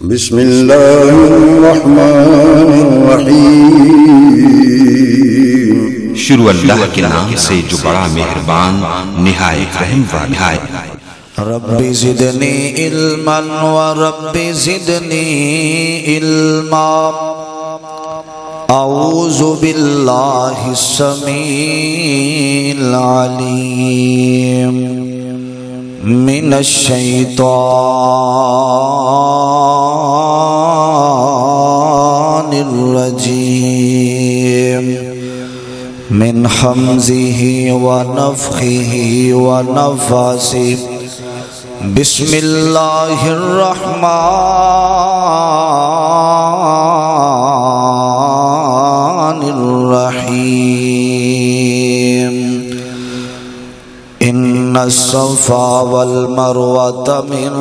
بسم اللہ الرحمن الرحیم۔ شروع اللہ کے نام سے جو بڑا مہربان نہایت رحم والا ہے۔ رب زدنی علما ورب زدنی علما، اعوذ باللہ السمیع العلیم من الشیطان الرجیم، من حمزه ونفخه ونفاسه، بسم اللہ الرحمن الرحیم۔ ان الصفا والمروة من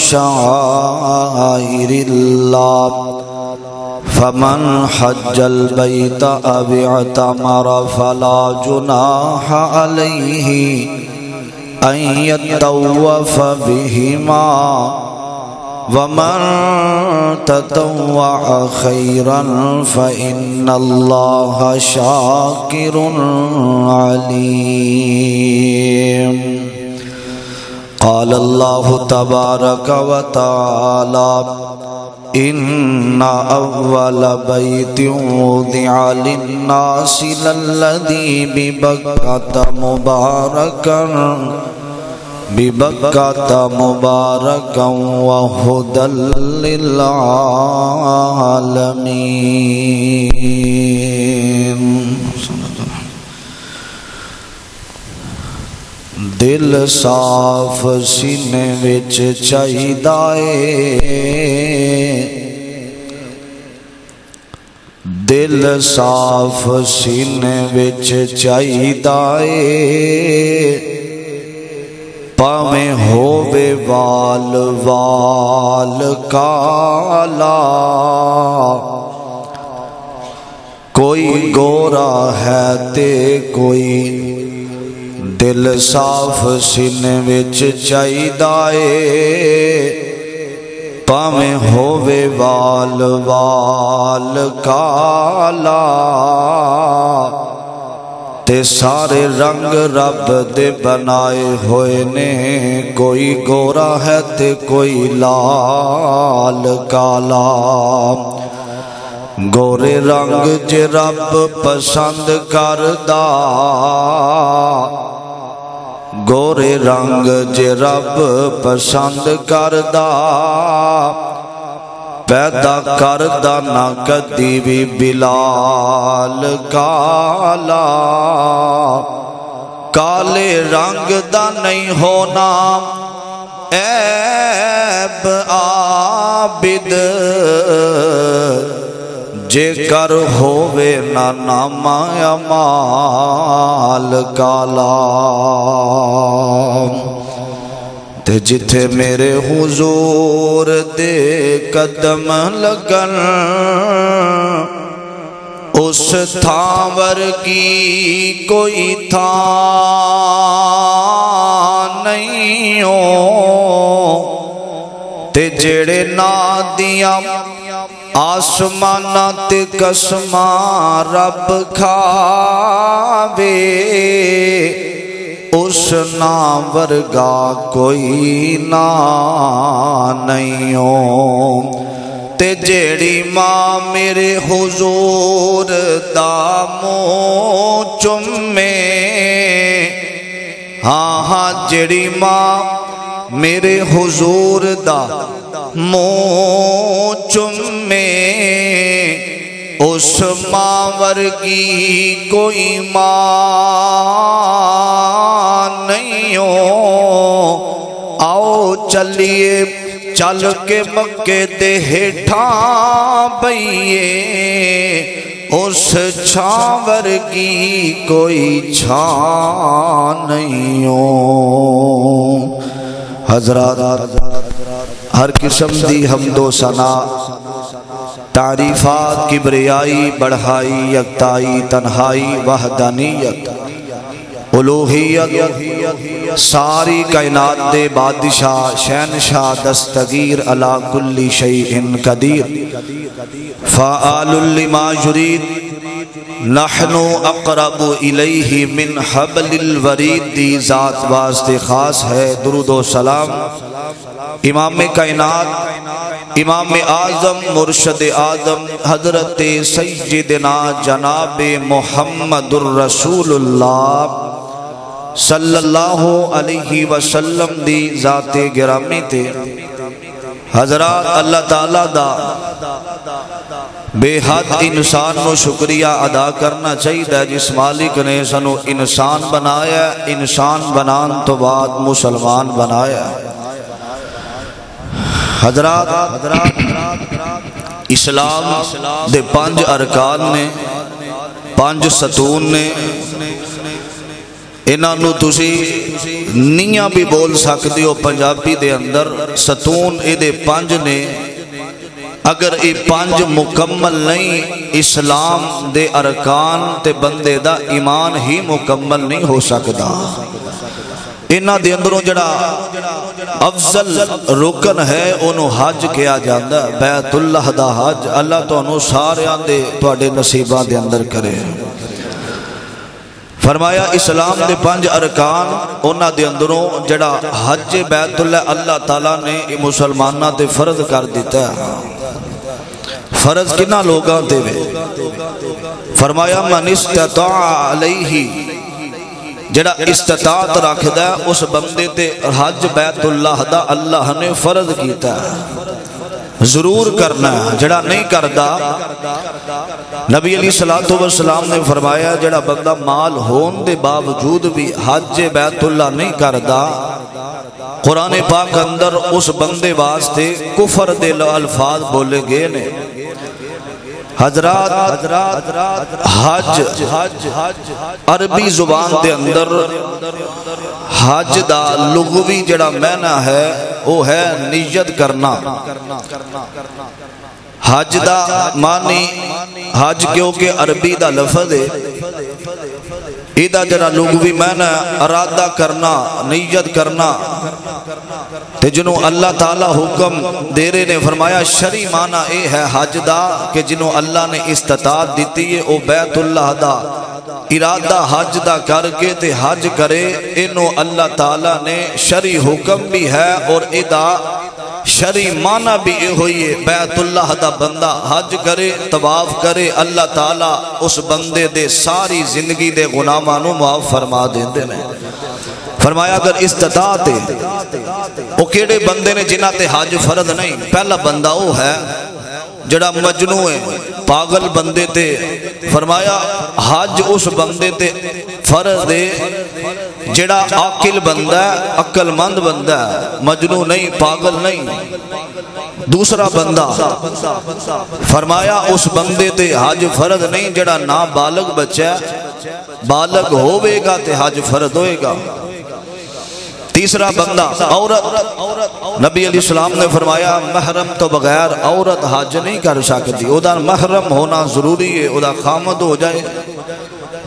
شعائر اللہ، فمن حج البیت او اعتمر فلا جناح علیہ ان یطوف بہما، ومن تطوع خیرا فإن اللہ شاکر علیم۔ قال اللہ تبارک و تعالی: ان اول بیت وضع للناس للذی ببکۃ مبارکا وہدی للعالمین۔ دل صاف سینے وچ چاہیدا اے، دل صاف سینے وچ چاہیدا اے، پاویں ہووے وال وال کالا، کوئی گورا ہے تے کوئی دل صاف سینے وچ چاہیدا اے، پاویں ہووے وال وال کالا، تے سارے رنگ رب دے بنائے ہوئے نے، کوئی گورا ہے تے کوئی لال کالا۔ گورے رنگ جے رب پسند کردا، گورے رنگ جے رب پسند کردا، پیدا کردہ نہ کدی بھی بلال کالا۔ کالے رنگ دا نہیں ہونا عیب عابد، جے کر ہووے نہ نام اعمال کالا۔ تے جتھے میرے حضور دے قدم لگن، اس تھاں ورگی کوئی تھاں نہیں ہو، تے جڑے نادیاں آسماناں تے قسماں رب کھاوے، اس نام ورگا کوئی نام نہیں ہو، تے جیڑی ماں میرے حضور دا منہ چومے، ہاں ہاں جیڑی ماں میرے حضور دا منہ چومے، اس ماں ورگی کوئی ماں نہیں ہو۔ آؤ چلیے چل کے مکے دے ہیٹھاں بئیے، اس چھاں ورگی کوئی چھاں نہیں ہو۔ حضرات، ہر قسم دی حمد و ثنا، تعریفات، کبریائی، بڑھائی، یکتائی، تنہائی، وحدانیت الوہیت ساری کائنات دے بادشاہ شہنشاہ دستگیر علی کل شیء قدیر فعال لما یرید نحن اقرب الیہ من حبل الورید دی ذات واسطے خاص ہے درود و سلام امام کائنات امام اعظم مرشد آدم حضرت سیدنا جناب محمد الرسول اللہ صلی اللہ علیہ وسلم دی ذات گرامی تے حضرات اللہ تعالیٰ دا بے حد انسان نو شکریہ ادا کرنا چاہیے جس مالک نے سنو انسان بنایا انسان بنان تو بعد مسلمان بنایا حضرات اسلام دے 5 ارکان نے 5 ستون نے انہوں تسی نیاں بھی بول سکتے ہو پنجابی دے اندر ستون اے دے 5 نے اگر اے 5 مکمل نہیں اسلام دے ارکان تے بندے دا ایمان ہی مکمل نہیں ہو سکتا انہاں دے اندروں جڑا افضل رکن ہے انہوں حج کیا جاندہ بیت اللہ دا حج اللہ تو انہوں سارے آندے توڑے نصیبہ دے اندر کرے فرمایا اسلام دے 5 ارکان انہاں دے اندروں جڑا حج بیت اللہ اللہ تعالیٰ نے مسلمانہ تے فرض کر دیتا ہے فرض کنا لوگاں تے وے فرمایا من استطاع علیہ جڑا استطاعت رکھ دا اس بندے تے حج بیت اللہ دا اللہ نے فرض کیتا ہے ضرور کرنا ہے جڑا نہیں کردا نبی علیہ السلام نے فرمایا جڑا بندہ مال ہون دے باوجود بھی حج بیت اللہ نہیں کردا قرآن پاک اندر اس بندے واسطے کفر دے الفاظ بولے گئے نے حضرات حج عربی زبان دے اندر حج دا لغوی جڑا معنی ہے وہ ہے نیت کرنا حج دا معنی حج کیونکہ عربی دا لفظ ہے ایدہ جڑا لغوی معنی ارادہ کرنا نیت کرنا تے جنہوں اللہ تعالیٰ حکم دے رہے نے فرمایا شرعی معنی اے ہے حج دا کہ جنہوں اللہ نے استطاعت دیتی ہے او بیت اللہ دا ارادہ حج دا کر کے تے حج کرے انہوں اللہ تعالیٰ نے شرعی حکم بھی ہے اور ایدہ شرعی معنی بھی اے ہوئی ہے بیت اللہ دا بندہ حج کرے طواف کرے اللہ تعالیٰ اس بندے دے ساری زندگی دے گناہوں معاف فرما دیندے نے فرمایا اگر استطاعت او کیڑے بندے نے جنہ تے حج فرض نہیں پہلا بندہ وہ ہے جڑا مجنوں ہے پاگل بندے تے فرمایا حج اس بندے تے فرض دے جڑا عاقل بندہ ہے عقل مند بندہ ہے مجنوں نہیں پاگل نہیں دوسرا بندہ فرمایا اس بندے تے حج فرض نہیں جڑا نابالغ بچہ بالغ ہوئے گا تے حج فرض ہوئے گا تیسرا بندہ عورت نبی علیہ السلام نے فرمایا محرم تو بغیر عورت حج نہیں کر سکتی او دا محرم ہونا ضروری ہے او دا خامد ہو جائے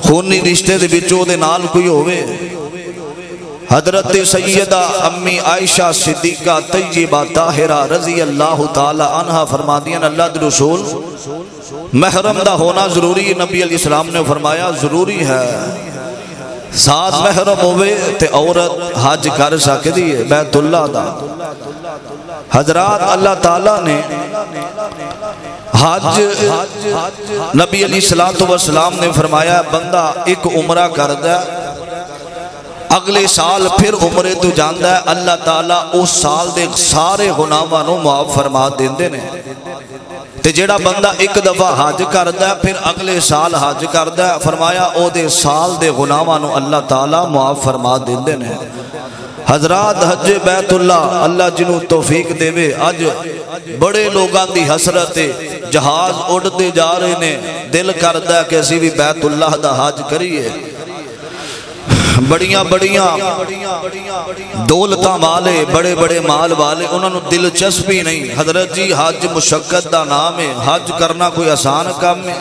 خونی رشتے دے بچوں دے نال کوئی ہوئے حضرت سیدہ امی عائشہ صدیقہ طیبہ طاہرہ رضی اللہ تعالی عنہ فرما دیا اللہ دے رسول محرم دا ہونا ضروری ہے نبی علیہ السلام نے فرمایا ضروری ہے ساتھ محرم ہوئے تے عورت حج کر سکتی ہے بیت اللہ دا حضرات اللہ تعالیٰ نے حج نبی علیہ السلام نے فرمایا بندہ ایک عمرہ کر دے اگلے سال پھر عمرے تو جاندہ ہے اللہ تعالیٰ اس سال دے سارے گناہاں نو معاف فرما دیندے نے تے جیڑا بندہ ایک دفعہ حج کردہ ہے پھر اگلے سال حج کردہ ہے فرمایا او دے سال دے گناہاں نو اللہ تعالیٰ معاف فرما دیندے نے حضرات حج بیت اللہ اللہ جنہوں توفیق دے وے آج بڑے لوگاں دی حسرت جہاز اڑتے جا رہے نے دل کردہ ہے کہ اسی بھی بیت اللہ دا حج کریے بڑیاں بڑیاں دولتاں والے بڑے بڑے مال والے انہوں نے دلچسپی نہیں حضرت جی حج مشقت دا نام ہے حج کرنا کوئی آسان کام ہے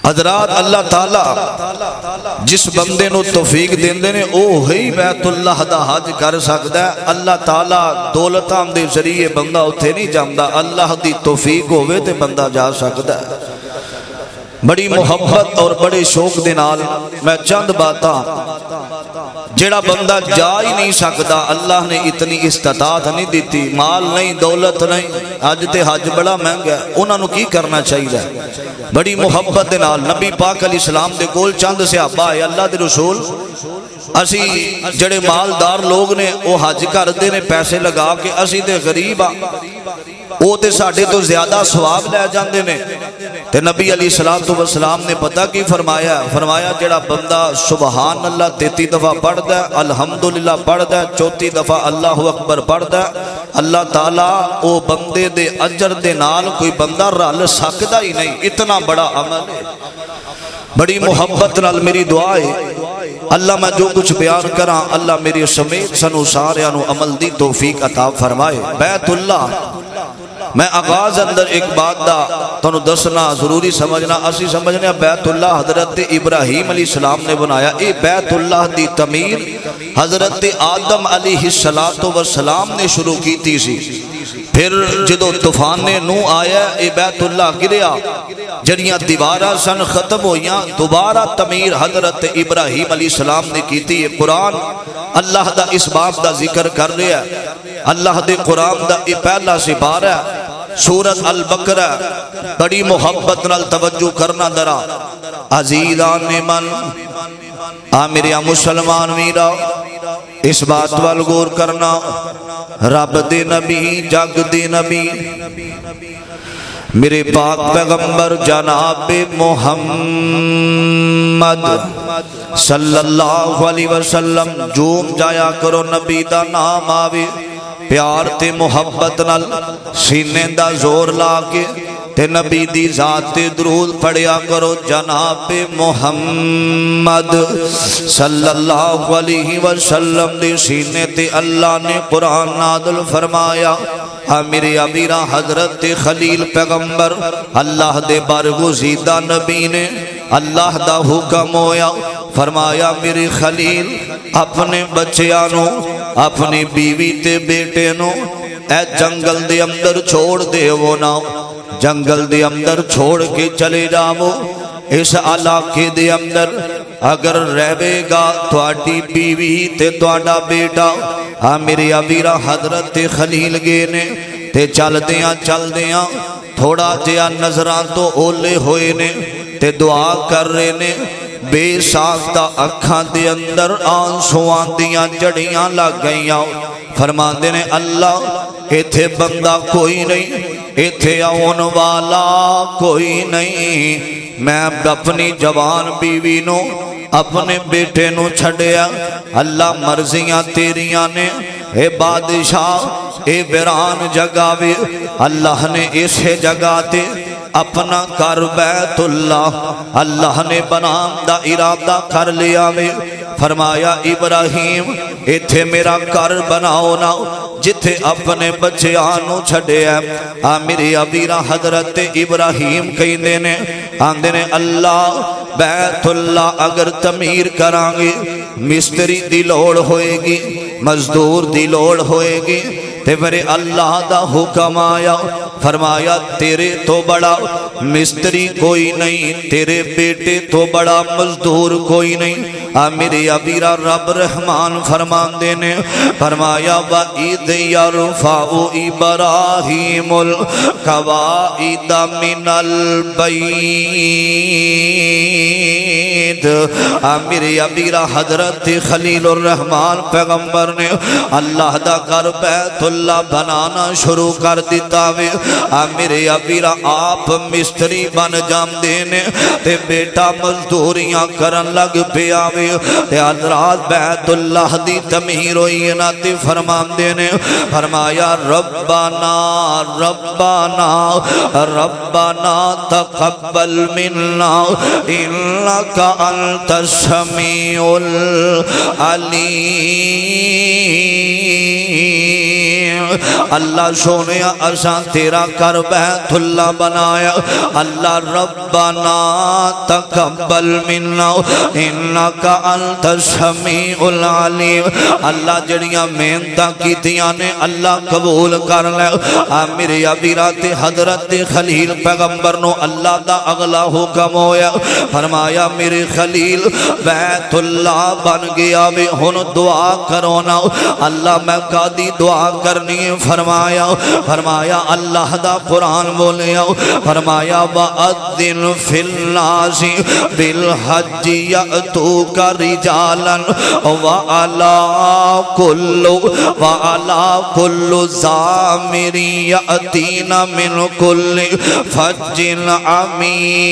حضرات اللہ تعالیٰ جس بندے نو توفیق دیندے نے او ہی بیت اللہ دا حج کر سکتا ہے. اللہ تعالیٰ دولتاں دے ذریعے بندہ اتھے نہیں جامدا, اللہ دی توفیق ہوئے تے بندہ جا سکتا ہے. بڑی محبت اور بڑے شوق دے نال میں چند باتاں جڑا بندہ جا ہی نہیں سکتا, اللہ نے اتنی استطاعت نہیں دیتی, مال نہیں دولت نہیں, حج تے حج بڑا مہنگا ہے, انہاں نو کی کرنا چاہیے؟ بڑی محبت دے نال نبی پاک علیہ السلام دے کول چند صحابہ آئے, اللہ دے رسول اسی جڑے مالدار لوگ نے وہ حج کردے نے پیسے لگا کے, اسی تے غریب ہاں وہ تے ساڈے تو زیادہ ثواب لے جاندے نے. تے نبی علیہ السلام نے پتہ کی فرمایا جڑا بندہ سبحان اللہ 33 دفعہ پڑھدا ہے, الحمدللہ پڑھدا ہے, 34 دفعہ اللہ اکبر پڑھدا ہے, اللہ تعالیٰ او بندے دے اجر دے نال کوئی بندہ رل سکدا ہی نہیں, اتنا بڑا عمل ہے. بڑی محبت نال میری دعا ہے اللہ میں جو کچھ بیان کراں اللہ میری سمیت سنو ساریاں نو عمل دی توفیق عطا فرمائے. بیت اللہ میں آغاز اندر ایک بات دا تنو دسنا ضروری سمجھنا, اسی سمجھنے بیت اللہ حضرت ابراہیم علیہ السلام نے بنایا. اے بیت اللہ دی تعمیر حضرت آدم علیہ السلام نے شروع کی تھی سی. پھر جدو طوفان نو آیا اے بیت اللہ گریا, جڑیاں دیوارہ سن ختم ہویاں, دوبارہ تعمیر حضرت ابراہیم علیہ السلام نے کی تھی. قرآن اللہ دا اس باب دا ذکر کر رہا ہے, اللہ دے قرآن دا یہ پہلا سپارہ ہے سورت البقرہ. بڑی محبت نال توجہ کرنا درا عزیزان من آمریا مسلمان میرا اس بات وال غور کرنا. رب دے نبی جگ دے نبی میرے پاک پیغمبر جناب محمد صلی اللہ علیہ وسلم جوم جایا کرو نبی دا نام آوے, پیار تے محبت نال سینے دا زور لا کے تے نبی دی ذات تے درود پڑھیا کرو. جناب محمد صلی اللہ علیہ وسلم دے سینے تے اللہ نے قرآن نازل فرمایا. میرے ابیرہ حضرت خلیل پیغمبر اللہ دے برگزیدہ نبی نے اللہ دا حکم ہویا, فرمایا میرے خلیل اپنے بچیانوں اپنی بیوی تے بیٹے نو اے جنگل دے اندر چھوڑ دے وہ نا, جنگل دے اندر چھوڑ کے چلے جاؤ. اس علاقے دے اندر اگر رہے گا تواڈی بیوی تے تواڈا بیٹا. میرے ابیرہ حضرت خلیل گئے نے تے چل دیاں تھوڑا جیا نظران تو اولے ہوئے نے تے دعا کر رہے نے. بے ساختہ اکھاں دے اندر آنسوان دیاں جڑیاں لگ گئیاں. فرماندے نے اللہ ایتھے بندہ کوئی نہیں, ایتھے آن والا کوئی نہیں, میں اپنی جوان بیوی نو اپنے بیٹے نو چھڑیا. اللہ مرضیاں تیریاں نے اے بادشاہ اے ویران جگہ وے, اللہ نے اسے جگہ تے اپنا کر بیت اللہ نے بنان دا ارادہ کر لیا وے. فرمایا ابراہیم ایتھے میرا کر بناؤ نا جتھے اپنے بچے آنو چھڑے ہیں. میری ابیرہ حضرت ابراہیم کہندے نے آندے نے اللہ بیت اللہ اگر تعمیر کرانگے مستری دی لوڑ ہوئے گی, مزدور دی لوڑ ہوئے گی, تے پھر اللہ دا حکم آیا. فرمایا تیرے تو بڑا مستری کوئی نہیں, تیرے بیٹے تو بڑا مزدور کوئی نہیں. میرے ابیرہ رب رحمان فرمان دینے فرمایا وَإِذْ يَرْفَعُ إِبْرَاهِيمُ الْقَوَاعِدَ مِنَ الْبَيْتِ. میرے ابیرہ حضرت خلیل الرحمان پیغمبر نے اللہ دا گھر بیت اللہ بنانا شروع کر دیتا وے. میرے ابیرہ آپ مستری بن جام دینے تے بیٹا مزدوریاں کرن لگ پیا وے. تے حضرات بیت اللہ دی تعمیر ہوئی نا تے فرمان دینے فرمایا ربنا ربنا ربنا تقبل منا انکا انت السمیع العلیم. اللہ سونے اساں تیرا کر بیت اللہ بنایا اللہ ربنا تقبل منا انکا انت السمیع العلیم اللہ جڑیاں محنتاں کیتیاں نے اللہ قبول کر لے میرے ابیرات حضرت خلیل پیغمبر نو اللہ دا اگلا حکم ہویا فرمایا میرے خلیل بیت اللہ بن گیا وے ہن دعا کرو نا اللہ میں قادی دعا کرنی فرمایا اللہ دا قرآن بولیا فرمایا وَأَذِّنْ فِي النَّاسِ بِالْحَجِّ يَأْتُوكَ رِجَالًا وَعَلَى كُلُّ ضَامِرٍ يَأْتِينَ مِنْ كُلِّ فَجٍّ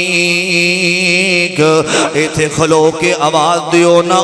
عَمِيقٍ ایتھے کھلو کے آواز دیو نا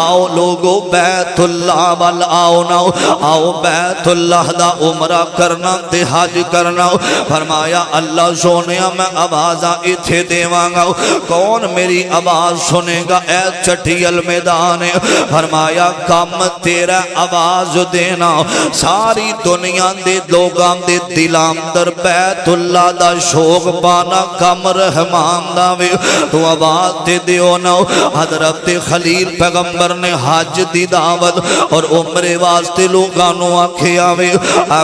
آؤ لوگو بیت اللہ وال آؤ نا آؤ بیت اللہ دا عمرہ کرنا تے حج کرنا فرمایا اللہ سونیا میں آوازاں ایتھے دیواں گا کون میری آواز سنے گا اے چٹیل میدان فرمایا کام تیرا آواز دینا ساری دنیا دے لوگاں دے دلام در بیت اللہ دا شوق پانا کم رحمان دا وے تو آواز دے دیو نا حضرت خلیل پیغمبر نے حج دی دعوت اور عمرے واسطے لوگانوں آکھے آوے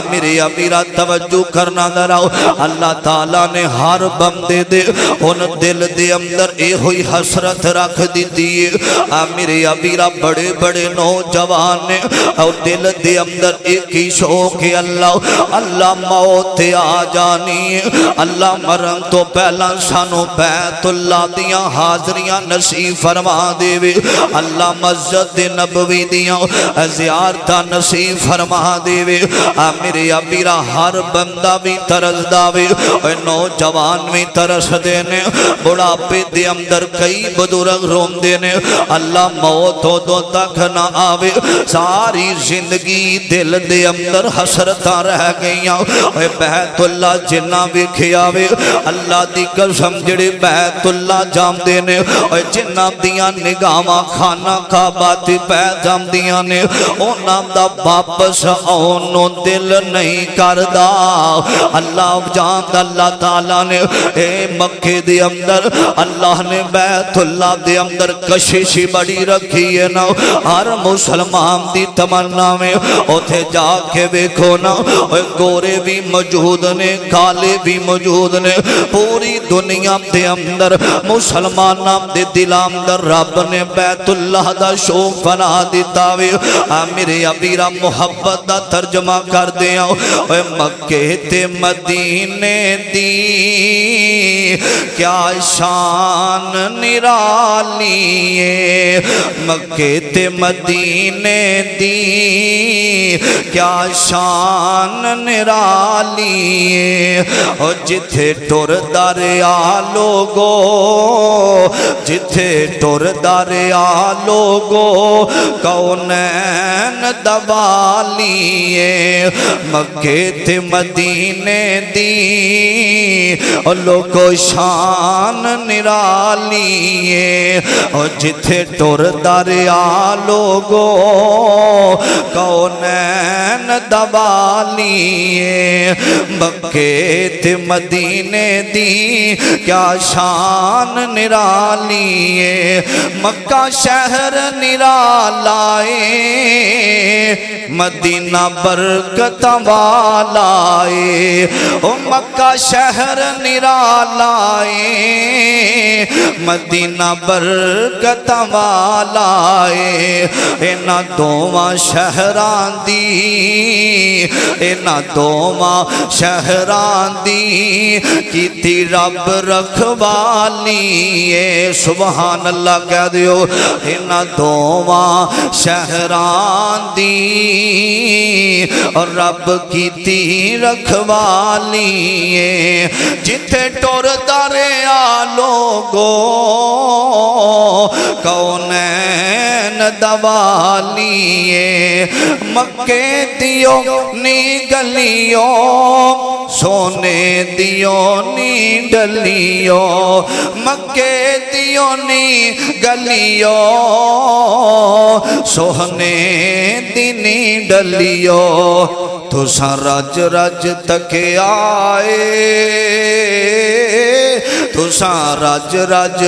میرے امیرہ توجہ کرنا دراؤ اللہ تعالیٰ نے ہر بندے دے ان دل دے اندر اے ہوئی حسرت رکھ دی دیئے میرے امیرہ بڑے بڑے نوجوان نے اور دل دے اندر ایک ہی شوق ہے اللہ موت آ جانی اللہ مرن تو پہلا سانو بیت اللہ دیاں حاضریاں نصیب فرما دے وے اللہ مسجد نبوی دیاں زیارتاں نصیب فرما دے وے میرے ابیرہ ہر بندہ بھی ترس داوے نوجوان بھی ترس دینے بڑھاپے دے اندر کئی بدرگ روم دینے اللہ موت ہو دو تک نہ آوے ساری زندگی دل دے اندر حسرتاں رہ گئیاں بیت اللہ جنہ بھی کھیاوے اللہ دی قسم جڑے بیت اللہ جام دینے جنہ دیاں نگاہاں کھانا کعبہ تے پیغام دیاں نے اونا دا واپس اونوں دل نہیں کردہ اللہ جان اللہ تعالیٰ نے اے مکہ دے اندر اللہ نے بیت اللہ دے اندر کشش بڑی رکھی ہے نا ہر مسلمان دی تمنا میں اوتھے جا کے بیکھو نا گورے بھی موجود نے کالے بھی موجود نے پوری دنیا دے اندر مسلمانہ دے دلام در رب نے بیت اللہ دا شوق بنا دیتا وے میرے ابیرہ محبت دا ترجمہ کر دیا مکہ تے مدینے دی کیا شان نرالی مکہ تے مدینے دی کیا شان نرالی جتھے ٹور دریا لوگو جتھے ٹور دریا لوگو کونین دوالی مکہ تے مدینے دی لوگو شان نرالی جتھے ٹور دریا لوگو کونین دوالی مکہ تے مدینے دی کیا شان نرالی مکہ شہر نرالائے مدینہ برکت والائے مکہ شہر نرالائے مدینہ برکت والائے اینا دوما شہران دی اینا دوما شہران دی کیتی رب رکھوالی سبحان اللہ کہہ دیو اینا دوما شہران دی اور رب کیتی رکھوالی جتھے ٹور دریا لوگو کونین دوالی مکہ دیو نی گلیوں سونے دیو نی ڈلیو مکے دیو نی گلیو سونے دینی ڈلیو تساں رج رج تک آئے تساں رج رج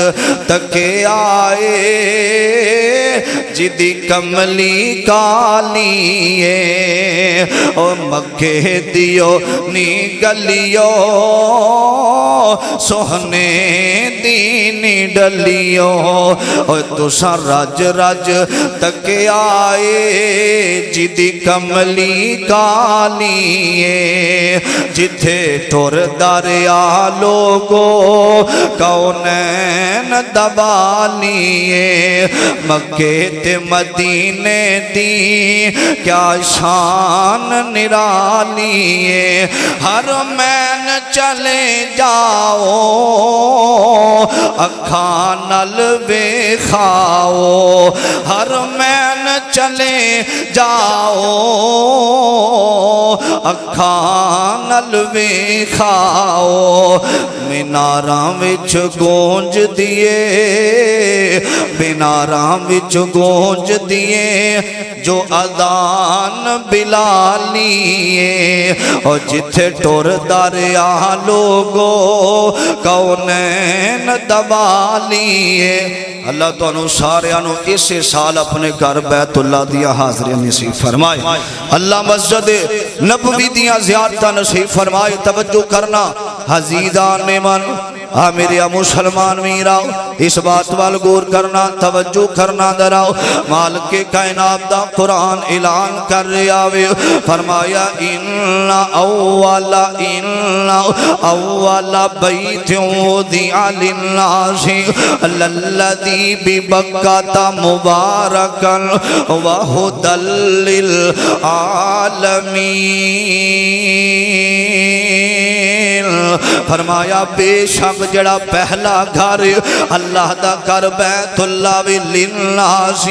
تک آئے جدی کملی کالیے او مکے دیو نی گلیو سوہنے دینی ڈلیو او تساں رج رج تک آئے جدی کملی کالیے جتھے ٹور دریا لوگو کونین دبالیے مکے تے مدینے دی کیا شان نرالیے حرمین چلے جاؤ اکھاں نل ویکھاؤ حرمین چلے جاؤ اکھاں نل ویکھاؤ میناراں وچ گونج دیے میناراں وچ گونج دیے جو اذان بلالیے اور جتھے ٹور دریا لوگو کونین دبالیے اللہ تو انہوں سارے انہوں اسے سال اپنے گھر بیت اللہ دیا حاضری نصیب فرمائے اللہ مسجد نبوی دیا زیارتہ نصیب فرمائے توجہ کرنا حزیدان من میرے مسلمان میراؤ اس بات وال غور کرنا توجہ کرنا دراؤ مالک کائنات دا قرآن اعلان کر رہا ہے فرمایا ان اول بیت وضع للناس للذی ببکۃ مبارکا وہدی للعالمین فرمایا بے شک جڑا پہلا گھر اللہ دا کر بیت اللہ للناس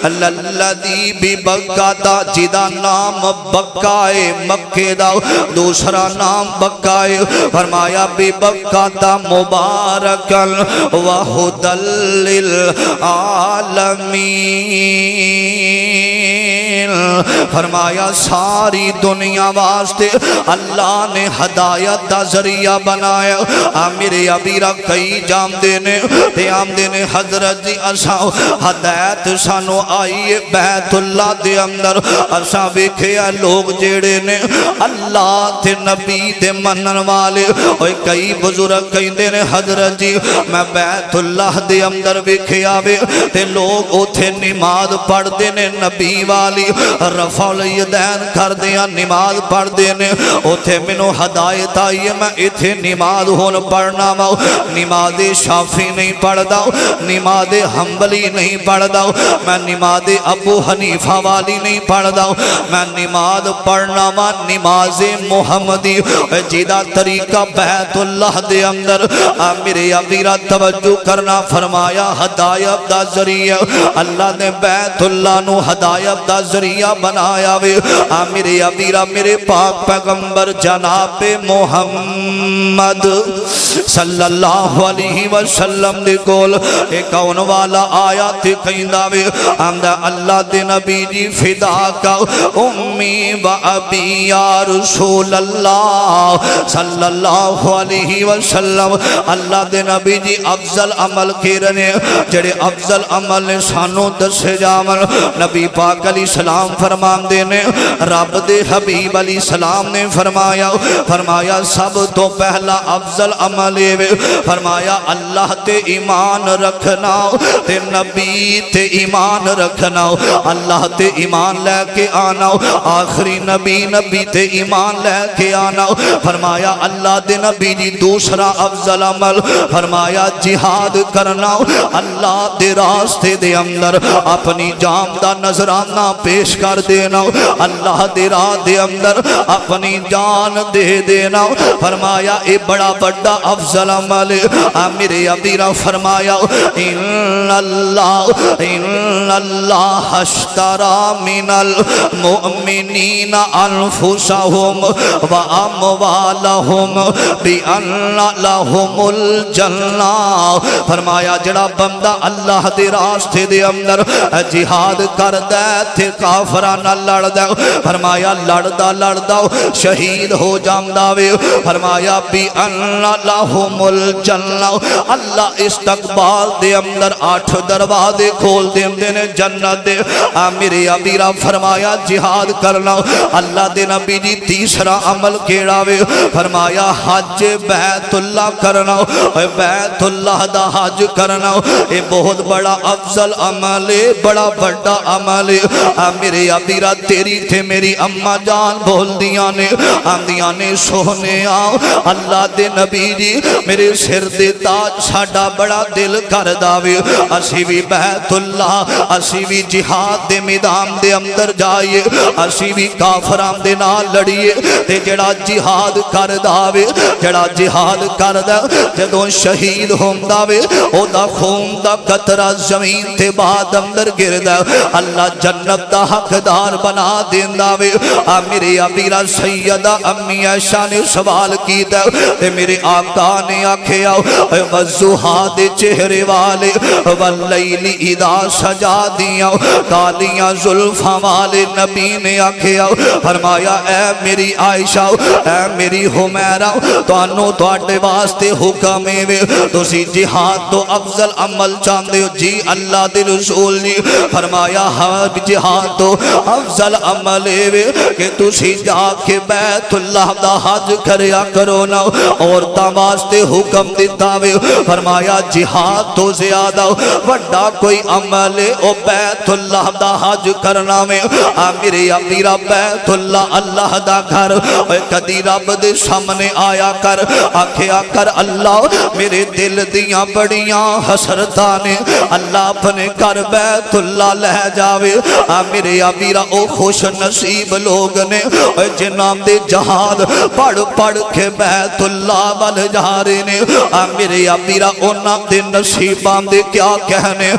للذی ببکۃ جدا نام بکائے مکے دا دوسرا نام بکائے فرمایا ببکۃ مبارکا وہدی للعالمین فرمایا ساری دنیا واسطے اللہ نے ہدایت دا ذریعہ بنایا میرے ابیرہ کئی جام دینے حضرت جی ارساں ہدایت سانو آئیے بیت اللہ دے اندر ارساں بیکھیا لوگ جیڑے نے اللہ تے نبی دے منن والے کئی بزرگ کئی دینے حضرت جی میں بیت اللہ دے اندر بیکھیا بے تے لوگ اتھے نماز پڑھ دینے نبی والی رفع الیدین کر دیا نماز پڑھ دینے اتھے منو ہدایت آئیے میں اتھے نماز ہون پڑھنا ماؤ نماز شافی نہیں پڑھ داؤ نماز حنبلی نہیں پڑھ داؤ میں نماز ابو حنیفہ والی نہیں پڑھ داؤ میں نماز پڑھنا ماں نماز محمدی جیدہ طریقہ بیت اللہ دے اندر میرے ابیرہ توجہ کرنا فرمایا ہدایت دا ذریعہ اللہ نے بیت اللہ نو ہدایت دا ذریعہ بنایا وے میرے ابیرہ میرے پاک پیغمبر جناب محمد صلی اللہ علیہ وسلم دے کول ایک اون والا آیات کہندہ وے اللہ دے نبی جی فدا کا امی و ابی یا رسول اللہ صلی اللہ علیہ وسلم اللہ دے نبی جی افضل عمل کے رنے جڑے افضل عمل نے سانو دسے جامل نبی پاک علیہ السلام فرمان دینے رب دے حبیب علیہ السلام نے فرمایا سب تو پہلا افضل عمل فرمایا اللہ تے ایمان رکھنا تے نبی تے ایمان رکھنا اللہ تے ایمان لے کے آنا آخری نبی تے ایمان لے کے آنا فرمایا اللہ دے نبی جی دوسرا افضل عمل فرمایا جہاد کرنا اللہ دے راستے دے اندر اپنی جان دا نظرانہ پیش پیش کر دینا اللہ دے راہ دے اندر اپنی جان دے دینا فرمایا اے بڑا بڑا افضل عمل میرے ابیرا فرمایا ان اللہ اشترى من المؤمنین انفسهم واموالهم بان لهم الجنہ فرمایا جڑا بندہ اللہ دے راستے دے اندر جہاد کر دے تے کافراں نال لڑ دے فرمایا لڑدا لڑدا شہید ہو جاندا وے فرمایا بان لهم الجنہ اللہ استقبال دے اندر 8 دروازے کھول دیندے نے جنت دے میرے ابیرا فرمایا جہاد کرنا اللہ دے نبی جی تیسرا عمل کیڑا وے فرمایا حج بیت اللہ کرنا بیت اللہ دا حج کرنا اے بہت بڑا افضل عمل ہے بڑا بڑا عمل ہے میرے ابیرا تیری تھے میری اماں جان بول دیاں نے آندیاں نے سونے اللہ دے نبی جی میرے سر دے تاج ساڈا بڑا دل کر داوے اسی بھی بیت اللہ اسی بھی جہاد دے میدان دے اندر جائیے اسی بھی کافران دے نال لڑیے تے جڑا جہاد کر داوے جڑا جہاد کر دا جدوں شہید ہوندا وے او دا خون دا قطرہ زمین تے بعد اندر گردا اللہ جنت دا حقدار بنا دیندا وے میرے ابیرا سیدہ امی عائشہ نے سوال کیتا تے میرے آقا نے آکھیا وضحا دے چہرے والے واللیل اذا سجا دیاں کالیاں زلفاں والے نبی نے آکھیا فرمایا اے میری عائشہ اے میری حمیرہ توانو تواڈے واسطے حکم ہے تسی جہاد تو افضل عمل چاہندے ہو جی اللہ دے رسول نے فرمایا ہاں جہاد تو افضل عمل ہے کہ تسی جا کے بیت اللہ دا حج کریا کرو نا عورتاں واسطے حکم دیتا وے فرمایا جہاد تو زیادہ وڈا کوئی عمل ہے او بیت اللہ دا حج کرنا میں میرے ابیرا بیت اللہ اللہ دا گھر کدی رب دے سامنے آیا کر آکھیا کر اللہ میرے دل دیاں بڑیاں حسرتاں نے اللہ اپنے گھر بیت اللہ لے جاوے میرے ابیرا او خوش نصیب لوگ نے جنہاں دے جہاد پڑھ پڑھ کے بیت اللہ وال جا رہے نے میرے ابیرا انہاں دے نصیباں دے کیا کہنے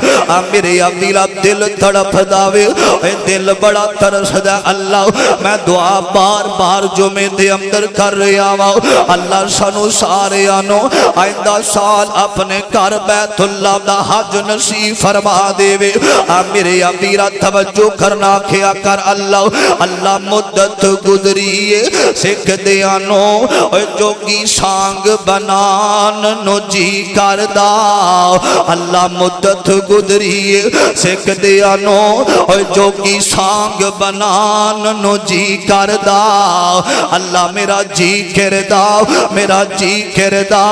میرے ابیرا دل تڑپ داوے دل بڑا ترس دا اللہ میں دعا بار بار جو میں دے اندر کر رہا ہوں اللہ سنو سارے آنو آئندہ سال اپنے گھر بیت اللہ دا حج نصیب فرما دے وے میرے ابیرا توجہ کرنا کیا کر اللہ مدت گزریے سکھ دیا نو جوگی سانگ بنان نو جی کردہ اللہ مدت گزریے سکھ دیا نو جوگی سانگ بنان نو جی کردہ اللہ میرا جی کردہ میرا جی کردہ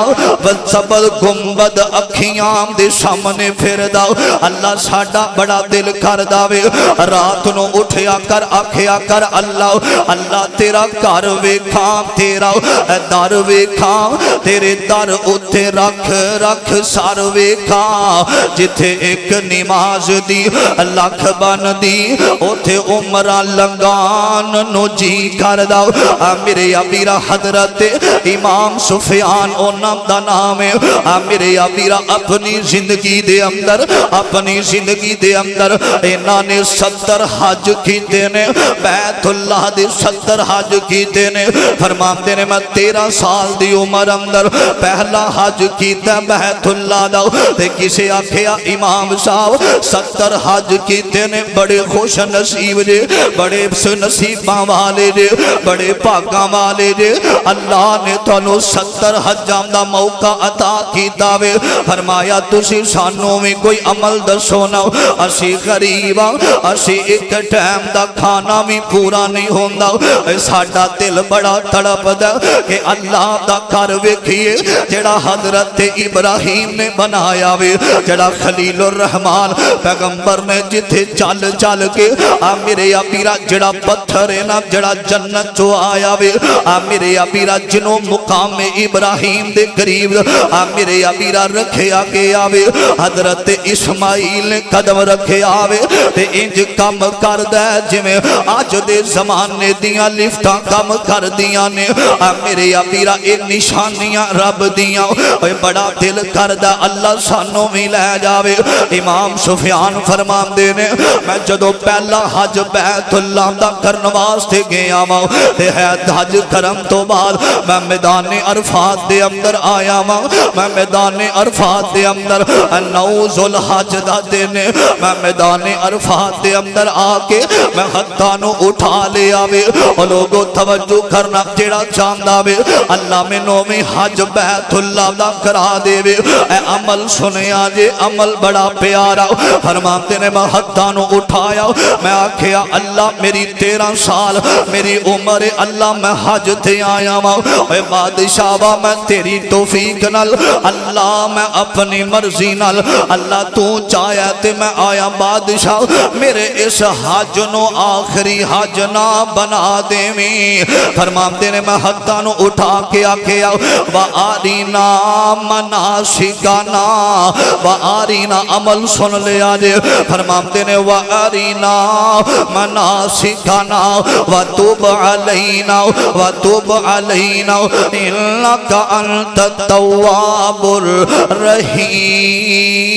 والسبل گنبد اکھیاں دے سامنے پھردہ اللہ ساڑا بڑا دل کردہ وے رات نو اٹھیا کر آکھیا کر اللہ تیرا کار ویکھاں تیرا در ویکھاں تیرے در اتے رکھ رکھ سار ویکھاں جتھے ایک نماز دی لکھ بن دی اتے عمرہ لنگان نو جی کردہ میرے ابیرا حضرت امام سفیان او نام دا نام ہے میرے ابیرا اپنی زندگی دے اندر انہاں نے 70 حج کیتے نے بیت اللہ دے 70 حج کیتے نے فرماندے نے میں 13 سال دی عمر اندر پہلا حج کیتا بیت اللہ دا تے کسے آکھیا امام صاحب 70 حج کیتے نے بڑے خوش نصیب جے بڑے نصیباں والے جے بڑے پاکاں والے جے اللہ نے تانوں 70 حجاں دا موقع عطا کیتا وے فرمایا تسی سانوں میں کوئی عمل دسو نا اسی غریباں اسی ایک ٹائم دا کھانا بھی پورا نہیں ہوندا ساڈا دل بڑا تڑپ دا کہ اللہ دا گھر ویکھیے جڑا حضرت ابراہیم نے بنایا وے جڑا خلیل الرحمن پیغمبر نے جتھے چل چل کے میرے ابیرا جڑا پتھر ہے نا جڑا جنت چو آیا وے میرے ابیرا جنوں مقام ابراہیم دے قریب میرے ابیرا رکھے آگے آوے حضرت اسماعیل نے قدم رکھے آوے تے انج کم کم کر دے جویں اج دے زمانے دیاں لفٹاں کم کر دیاں نے میرے ابیرا اے نشانیاں رب دیاں بڑا دل کردا اللہ سانوں بھی لے جاوے امام سفیان فرماندے نے میں جدوں پہلا حج بیت اللہ دا کرن واسطے گیا وا تے حج کرم تو بعد میں میدان عرفات دے اندر آیا وا میں میدان عرفات دے اندر 9 ذوالحج دا دن میں میدان عرفات دے اندر آ کے میں ہتھاں نو اٹھا لے آوے او لوگو توجہ کرنا جیڑا چاہندا وے اللہ مینوں وی حج بیت اللہ دا کرا دے وے اے عمل سنیا جے عمل بڑا پیارا فرماتے نے میں ہتھاں نو اٹھایا میں آکھیا اللہ میری 13 سال میری عمر اللہ میں حج تے آیا وا اے بادشاہ وا میں تیری توفیق نال اللہ میں اپنی مرضی نال اللہ تو چاہیا تے میں آیا بادشاہ میرے اس حج نو آخری حج نہ بنا دیویں فرماتے نے میں ہتھاں نو اٹھا کے آکھیا وَآرِنَا مَنَاسِكَنَا وَآرِنَا عمل سن لیا جے فرماتے نے وَآرِنَا مَنَاسِكَنَا وَتُوبْ عَلَيْنَا وَتُوبْ عَلَيْنَا إِنَّكَ أَنْتَ التَّوَّابُ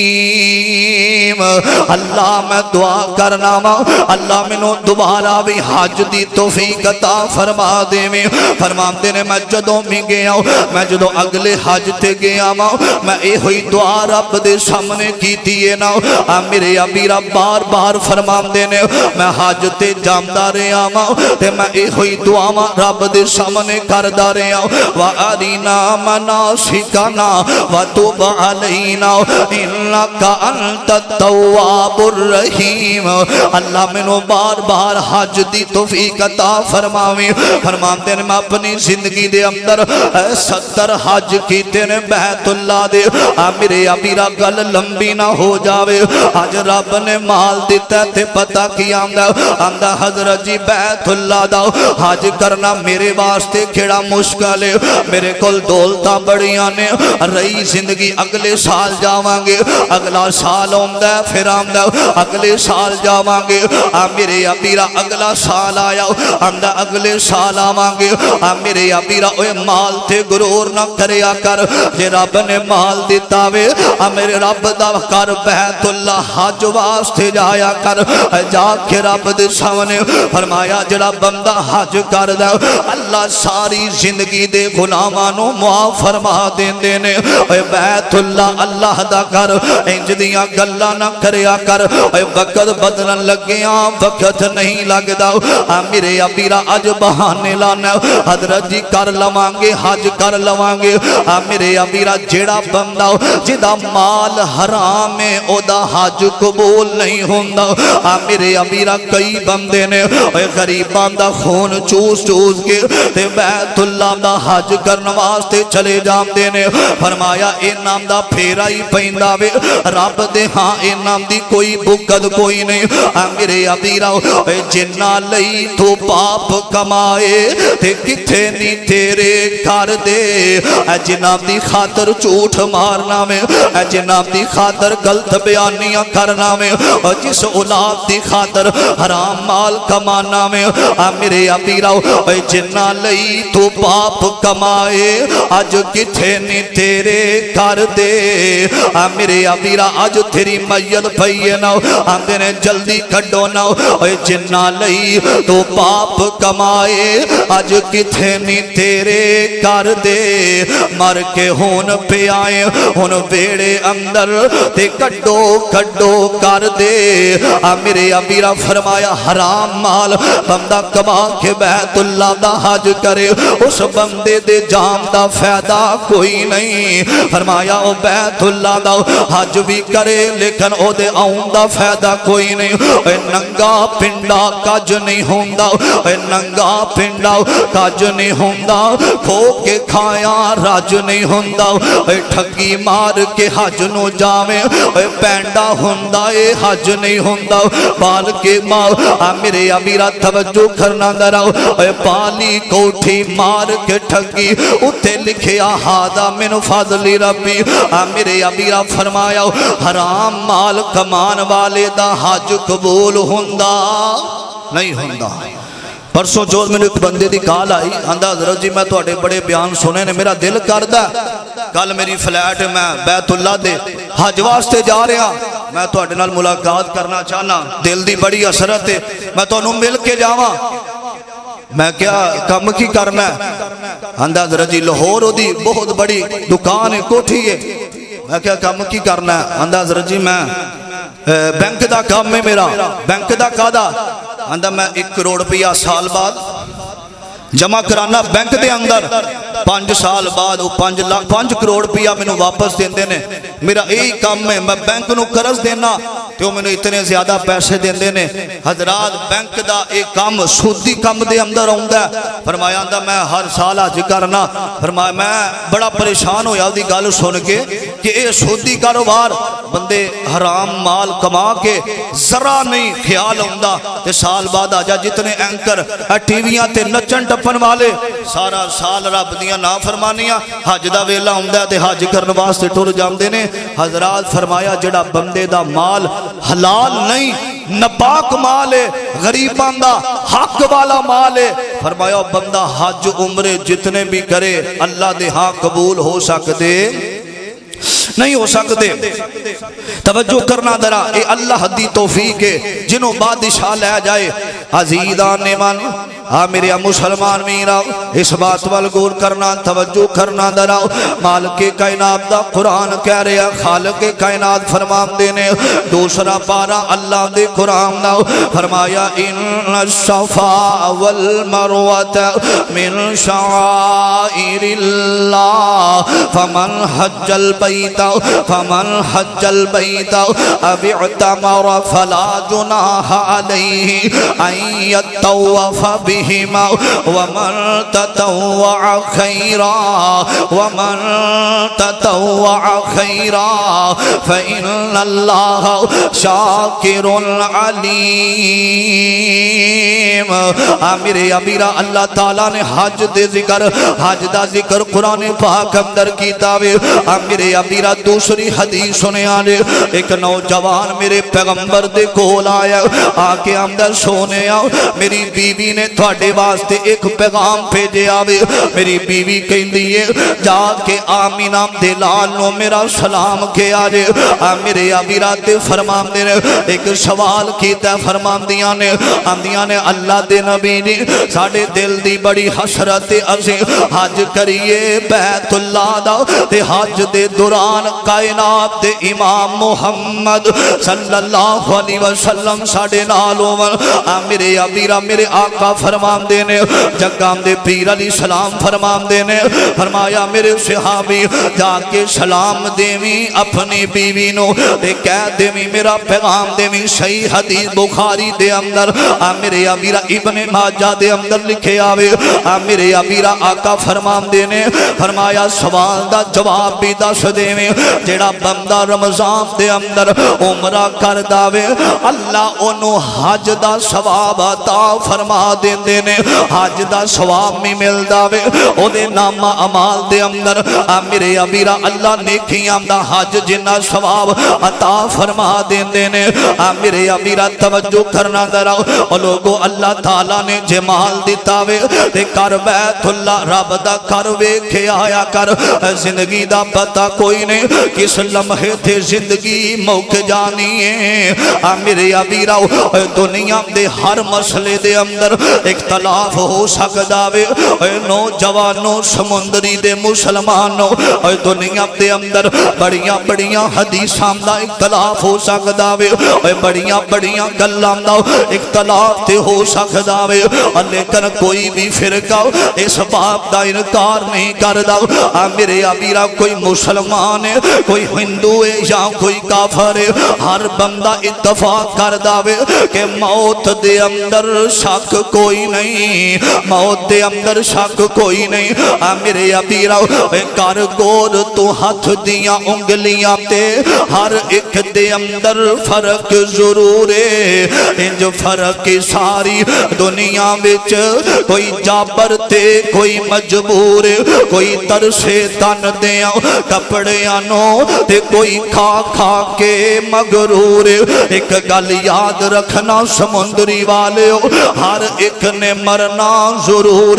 الرَّحِيمُ اللہ میں دعا کرنا وا اللہ مینوں دوبارہ بھی حج دی توفیق عطا فرما دے میں فرماتے نے میں جدوں بھی گیا میں جدوں اگلے حج تے گیا وا میں اے ہوئی دعا رب دے سامنے کیتی ہے نا میرے ابیرا بار بار فرماندے نے میں حج تے جاندا رہیا وا تے میں اے ہوئی دعا رب دے سامنے کردا رہیا وَأَرِنَا مَنَاسِكَنَا وَتُوبْ عَلَيْنَا إِنَّكَ أَنْتَ التَّوَّابُ الرَّحِيمُ اللہ مینوں بار بار حج دی توفیق عطا فرماویں فرماتے ہیں میں اپنی زندگی دے اندر 70 حج کیتے نے بیت اللہ دے میرے ابیرا گل لمبی نہ ہو جاوے آج رب نے مال دیتا تے پتہ کی آمدہ حضرت جی بیت اللہ دا حج کرنا میرے واسطے کھڑا مشکل ہے میرے کل دولتاں بڑیاں نے رہی زندگی اگلے سال جاواں گے اگلا سال آمدہ پھر آمدہ اگلے سال جاواں گے میرے ابیرا اگلا سال آیا آمدہ اگلے سال آواں گے میرے ابیرا اوے مال تے غرور نہ کریا کر جے رب نے مال دیتا وے میرے رب دا کر بیت اللہ حج واسطے جایا کر جا کے رب دے سامنے فرمایا جڑا بندہ حج کر دے اللہ ساری زندگی دے گناہاں نو معاف فرما دیندے نے اے بیت اللہ اللہ دا کر انج دیاں گلاں نہ کریا کر اے وقت بدلن لگیاں وقت نہیں لگدا میرے ابیرا اج بہانے لانا حضرت جی کر لواں گے حج کر لواں گے میرے ابیرا جیڑا بندہ جدا مال حرام ہے او دا حج قبول نہیں ہوندا میرے ابیرا کئی بندے نے اے غریباں دا خون چوس چوس کے تے بیت اللہ دا حج کرن واسطے چلے جاندے نے فرمایا اے نام دا پھیرا ہی پیندا وے رب دے ہاں اے نام دی کوئی بکد کوئی نہیں میرے ابیرا اے جنہ لئی تو پاپ کمائے تے کتھے نہیں تیرے کر دے اے جناب دی خاطر جھوٹ مارنا میں اے جناب دی خاطر غلط بیانیاں کرنا میں جس اولاد دی خاطر حرام مال کمانا میں میرے ابیرا اے جنہ لئی تو پاپ کمائے اج کتھے نہیں تیرے کر دے میرے ابیرا اج تیری میت پئی نہ آندے نے جلدی کڈو نہ اے جنہ لئی تو پاپ کمائے اج کتھے نہیں تیرے کر دے مر کے ہون پہ آئے ہون بیڑے اندر تے کڈو کڈو کر دے میرے ابیرا فرمایا حرام مال بندہ کما کے بیت اللہ دا حج کرے اس بندے دے جام دا فائدہ کوئی نہیں فرمایا او بیت اللہ دا حج بھی کرے لیکن او دے آؤں دا فائدہ کوئی نہیں اے ننگا پنڈا کج نہیں ہوندا اے ننگا پنڈا کج نہیں ہوندا کھو کے کھایا راج نہیں ہوندا اے ٹھگی مار کے حج نو جاویں اے پینڈا ہوندا اے حج نہیں ہوندا بال کے ماں میرے ابیرا توجہ کرنا دراؤ اے پالی کوٹھی مار کے ٹھگی اتے لکھیا ہادا من فضل ربی میرے ابیرا فرمایا حرام مال کمان والے دا حج قبول قبول ہوندا نہیں ہوندا۔ پرسوں جو میں نے ایک بندے دی کال آئی آندا حضرت جی میں تواڈے بڑے بیان سنے نے میرا دل کردا کل میری فلیٹ میں بیت اللہ دے حج واسطے جا رہا میں تواڈے نال ملاقات کرنا چاہنا دل دی بڑی حسرت ہے میں تانوں مل کے جاواں۔ میں کیا کم کی کرنا ہے؟ آندا حضرت جی لاہور دی بہت بڑی دکان ہے کوٹھی ہے۔ میں کیا کم کی کرنا ہے؟ آندا حضرت جی میں بینک دا کام ہے میرا۔ بینک دا کادا؟ آندا میں 1 کروڑ روپیہ سال بعد جمع کرانا بینک دے اندر 5 سال بعد وہ 5 کروڑ روپیہ میں واپس دیندے نے۔ میرا یہی کام ہے میں بینک نو قرض دینا تو میں اتنے زیادہ پیسے دیندے نے۔ حضرات بینک دا ایک کام سودی کام دے اندر آندا ہے۔ فرمایا آندا میں ہر سال حج کرنا۔ فرمایا میں بڑا پریشان ہویا دی گل سن کے کہ اے سودی کاروبار بندے حرام مال کما کے ذرا نہیں خیال آندا تے سال بعد آ جا جتنے اینکر ٹی ویاں تے نچن ٹپن والے سارا سال رب دیاں نافرمانیاں حج دا ویلا ہوندا تے حج کرن واسطے ٹر جاندے نے۔ حضرات فرمایا جڑا بندے دا مال حلال نہیں ناپاک مال ہے غریباں دا حق والا مال ہے فرمایا بندہ حج عمرے جتنے بھی کرے اللہ دے ہاں قبول ہو سکتے نہیں ہو سکتے۔ توجہ کرنا درا اے اللہ دی توفیق ہے جنہوں بادشاہ لے جائے عزیزان من میرے مسلمان میرا اس بات والغور کرنا توجہ کرنا درا مالک کائنات دا قرآن کہہ رہے ہیں خالق کائنات فرمان دینے دوسرا پارا اللہ دے قرآن دا فرمایا ان الصفا والمروۃ من شعائر اللہ فمن حج البیت اب اعتمر فلا جناح علیہ ان یطوف بہما ومن تطوع خیرا فإن اللہ شاکر علیم۔ میرے امیرہ اللہ تعالیٰ نے حج دے ذکر حج دا ذکر قرآن پاک اندر کتابے میرے امیرہ دوسری حدیث سنے آنے ایک نوجوان میرے پیغمبر دے کول آیا آکے اندر سونے آؤ میری بیوی نے تھوڑے واسطے ایک پیغام بھیجے آوے میری بیوی کہیں دیئے جا کے آمینہ دے لالوں میرا سلام کے آجے میرے امیرہ تے فرمان دینے ایک سوال کیتا فرمان دیاں نے اللہ دے نبی نے ساڑھے دل دی بڑی حسرت عزیز حج کریے بیت اللہ دا تے حج دے دوران کائنات دے امام محمد صلی اللہ علیہ وسلم ساڑھے نالوں میرے امیرہ میرے آقا فرمان دینے جگام دے پیر علیہ السلام فرمان دینے فرمایا میرے صحابی جا کے سلام دیویں اپنی بیوی نو دے کہہ دیویں میرا پیغام دیویں صحیح حدیث بخاری دے اندر میرے امیرہ ابن ماجہ دے اندر لکھے آوے میرے امیرہ آقا فرمان دینے فرمایا سوال دا جواب بھی دس دیویں جیڑا بندہ رمضان دے اندر عمرہ کر داوے اللہ انہوں حج دا ثواب عطا فرما دین دینے حج دا ثواب میں مل داوے او دے نام عمال دے اندر میرے امیرہ اللہ نیکیاں دا حج جنہ ثواب عطا فرما دین دینے میرے امیرہ توجہ کرنا دراؤ اور لوگوں اللہ تعالیٰ نے جمال دیتاوے دے کر بیت اللہ رب دا کر ویکھے آیا کر زندگی دا پتہ کوئی نہیں کس لمحے تھے زندگی موک جانی ہے میرے امیرہ دنیا دے ہر مسئلے دے اندر اختلاف ہو سکتا وے نوجوانوں سمندری دے مسلمانوں دنیا دے اندر بڑیاں بڑیاں حدیثاں دا اختلاف ہو سکتا وے بڑیاں بڑیاں گلاں دا اختلاف تے ہو سکتا وے لیکن کوئی بھی فرقہ اس بات دا انکار نہیں کردا میرے امیرہ کوئی مسلمان ہے کوئی ہندو ہے یا کوئی کافر ہے ہر بندہ اتفاق کر داوے کہ موت دے اندر شک کوئی نہیں موت دے اندر شک کوئی نہیں میرے امیرہ کر گور تو ہاتھ دیاں انگلیاں تے ہر ایک دے اندر فرق ضرور ہے انج فرق ساری دنیا وچ کوئی جابر تے کوئی مجبور کوئی ترسے تا تن دیاں کپڑیاں نو تے کوئی کھا کھا کے مغرور ایک گل یاد رکھنا سمندری والے ہر ایک نے مرنا ضرور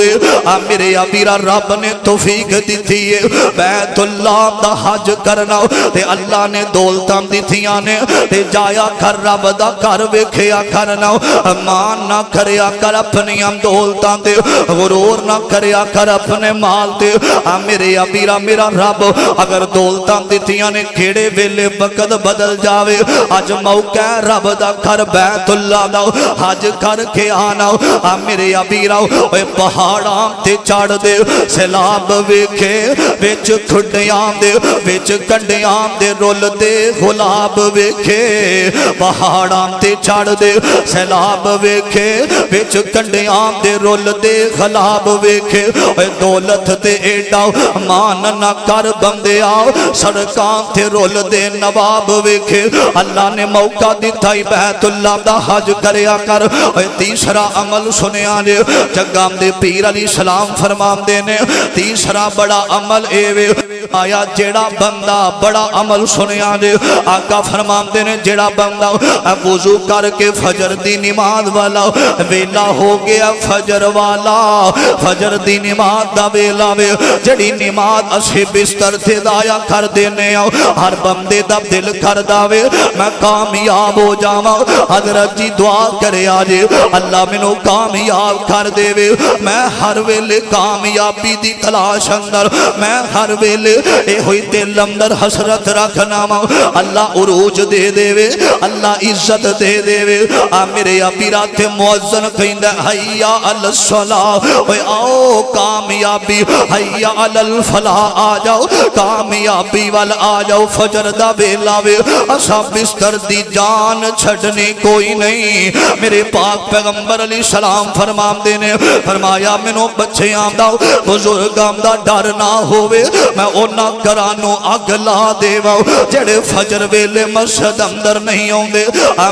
میرے ابیرا رب نے توفیق دیتی ہے بیت اللہ دا حج کرنا تے اللہ نے دولتاں دیتیاں نے تے جایا کر رب دا کر ویکھیا کرنا مان نہ کریا کر اپنی دولتاں تے غرور نہ کریا کر اپنے مال تے میرے ابیرا میرا رب اگر دولتاں دیتیاں نے کیڑے ویلے وقت بدل جاوے اج موقع رب دا کر بیت اللہ دا حج کر کے آنا میرے ابیرا اے پہاڑاں تے چڑھ دے سیلاب ویکھے وچ کھڈیاں دے وچ کنڈیاں دے رول دے گلاب ویکھے پہاڑاں تے چڑھ دے سیلاب ویکھے وچ کنڈیاں دے رول دے گلاب ویکھے اے دولت تے ایڈا مان نہ کر بندے آؤ سڑکاں تے رول دے نواب ویکھے اللہ نے موقع دیتا ہی بیت اللہ دا حج کریا کر اے تیسرا عمل سنیا نے جگام دے پیر علیہ السلام فرمان دینے تیسرا بڑا عمل ایوے آیا جیڑا بندہ بڑا عمل سنیا نے آقا فرمان دینے جیڑا بندہ وضو کر کے فجر دی نماز والا ویلا ہو گیا فجر والا فجر دی نماز دا ویلا وے جڑی نماز اسے بستر تھے دایا کر دینے ہر بندے دا دل کر داوے میں کامیاب ہو جاواں حضرت جی دعا کرے آجے اللہ منو کامیاب کر دے وے میں ہر ویلے کامیابی دی تلاش اندر میں ہر ویلے اے ہوئی دل اندر حسرت رکھنا ماں اللہ عروج دے دے وے اللہ عزت دے دے وے میرے ابیرات معزن کہیں دے حیاء الصلاة اے آؤ کامیابی حیاء الفلاح آ جاؤ کامیابی وال آ جاؤ فجر دا بیلا وے اسا بستر دی جان چھڑنے کوئی نہیں میرے پاک پیغمبر علیہ السلام فرمان دینے فرمایا منو بچے آمداؤ بزرگ آمدہ ڈر نہ ہوئے میں اونا کرانو اگلا دیواؤ جڑے فجر ویلے مسجد اندر نہیں ہوں دے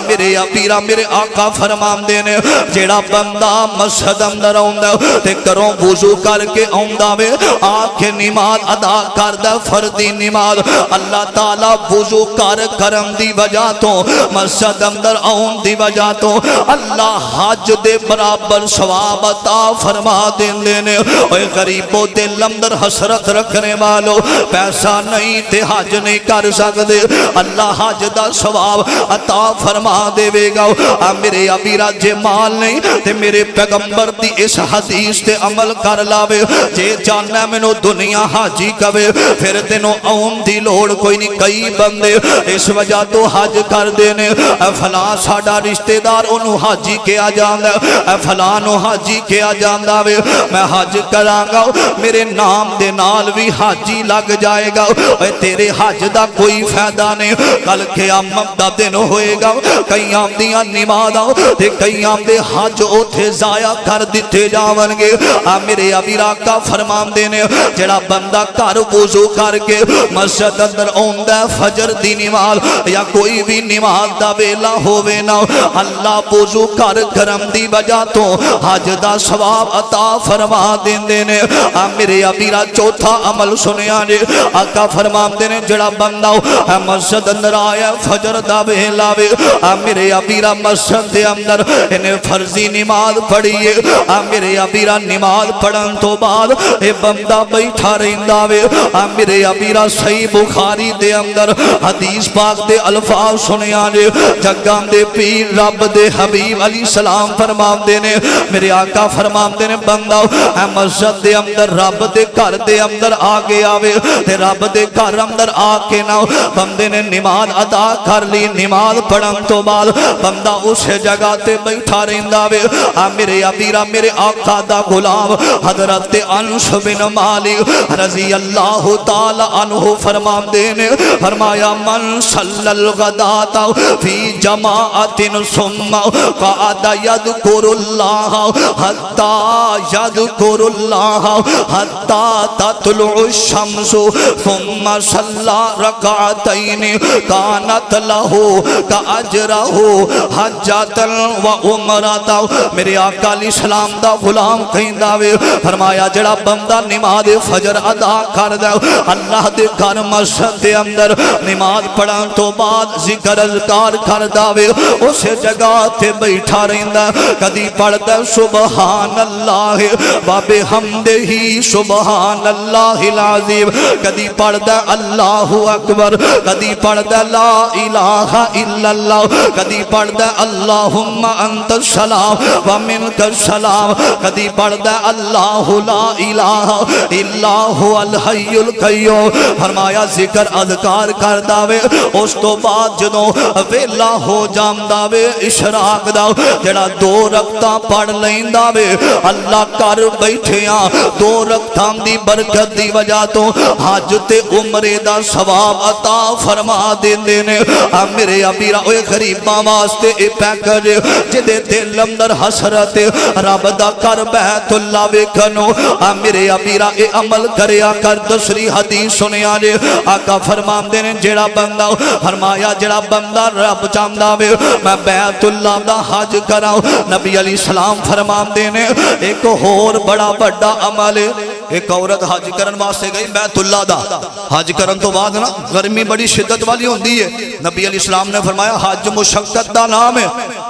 میرے اپیرا میرے آقا فرمان دینے جڑا بندہ مسجد اندر ہوں دے تے کروں وضو کر کے ہوں دے آنکھ نماز ادا کر دے فردی نماز اللہ تعالیٰ وضو کر کرم دی وجہ تو مسجد اندر آن دی وجہ تو اللہ حج دے برابر ثواب عطا فرما دین دینے اے غریبوں دل اندر حسرت رکھنے والو پیسہ نہیں تے حج نہیں کر سکتے اللہ حج دا ثواب عطا فرما دے وے گا میرے ابیرا جے مال نہیں تے میرے پیغمبر دی اس حدیث تے عمل کر لاوے جے جاننا منو دنیا حاجی کوے پھر تینوں آن دی لوڑ کوئی نہیں کئی بندے اس وجہ تو حج کر دینے فلاں ساڑا رشتہ دار انہوں حاجی کیا جاندہ فلانو حاجی کیا جاندہ وے میں حج کرانگا میرے نام دے نال بھی حاجی لگ جائے گا تیرے حج دا کوئی فائدہ نہیں کل قیامت دا دن ہوئے گا کئی آمدیاں نماز آؤ تے کئی آمدے حج اوتھے ضائع کر دیتے جاونگے میرے ابیرا کا فرمان دینے جڑا بندہ کر وضو کر کے مسجد اندر اوندہ فجر دی نماز یا کوئی بھی نماز دا ویلا ہووے نا اللہ وضو کر کرم دی وجہ تو حج دا ثواب عطا فرما دین دینے میرے ابیرا چوتھا عمل سنیا جے آقا فرمان دینے جڑا بندہ مسجد اندر آیا فجر دا ویلا وے میرے ابیرا مسجد دے اندر انہیں فرضی نماز پڑھیے میرے ابیرا نماز پڑھن تو بعد اے بندہ بیٹھا رہندہ وے میرے ابیرا صحیح بخاری دے اندر حدیث پاک دے الفاظ سنیا جے جگام دے پیر رب دے حبیب علیہ السلام فرمان دینے میرے آقا فرمان دینے بندہ مسجد دے اندر رب دے گھر دے اندر آگے آوے تے رب دے گھر اندر آکے نہ بندے نے نماز ادا کر لی نماز پڑھن تو بعد بندہ اس جگہ تے بیٹھا رہندا وے میرے ابیرا میرے آقا دا غلام حضرت انس بن مالک رضی اللہ تعالی عنہ فرمان دینے فرمایا من صلی الغداۃ فی جماعت ثم قعد یذکر اللہ حتی یذکر اللہ حتی تطلع الشمس الشمس ثم صلى ركعتين كانت له كأجره حجۃ وعمرۃ۔ میرے آقا علیہ السلام دا غلام کہندا وے فرمایا جڑا بندہ نماز فجر ادا کردا اللہ دے گھر مسجد دے اندر نماز پڑھن تو بعد ذکر اذکار کردا وے اس جگہ تے بیٹھا رہندا کدی پڑھدا سبحان اللہ و بحمدہ سبحان اللہ العظیم، کدی پڑھدا اللہ اکبر، کدی پڑھدا لا الہ الا اللہ، کدی پڑھدا اللہم انت السلام و منک السلام، کدی پڑھدا اللہ لا الہ الا هو الحی القیوم۔ فرمایا ذکر اذکار کردا وے اس تو بعد جدوں ویلا ہو جاندا وے اشراق دا جڑا دو رکعتاں پڑھ لیندا وے اللہ کر بیٹھیاں دو رکعتاں دی برکت دی وجہ تو حج تے عمرے دا ثواب عطا فرما دیندے نے۔ میرے ابیرا اوے غریباں واسطے اے پیکج جدے دل اندر حسرت رب دا کر بیت اللہ ویکھنو میرے ابیرا اے عمل کریا کر۔ دوسری حدیث سنیا جے آقا فرماندے نے جڑا بندہ فرمایا جڑا بندہ رب چاہندا وے میں بیت اللہ دا حج کراؤں، نبی علیہ السلام فرماندے نے ایک اور بڑا بڑا عمل ہے۔ ایک عورت حج کرن واسطے گئی بیت اللہ دا حج کرن تو بعد نا گرمی بڑی شدت والی ہوندی ہے، نبی علیہ السلام نے فرمایا حج مشقت دا نام ہے،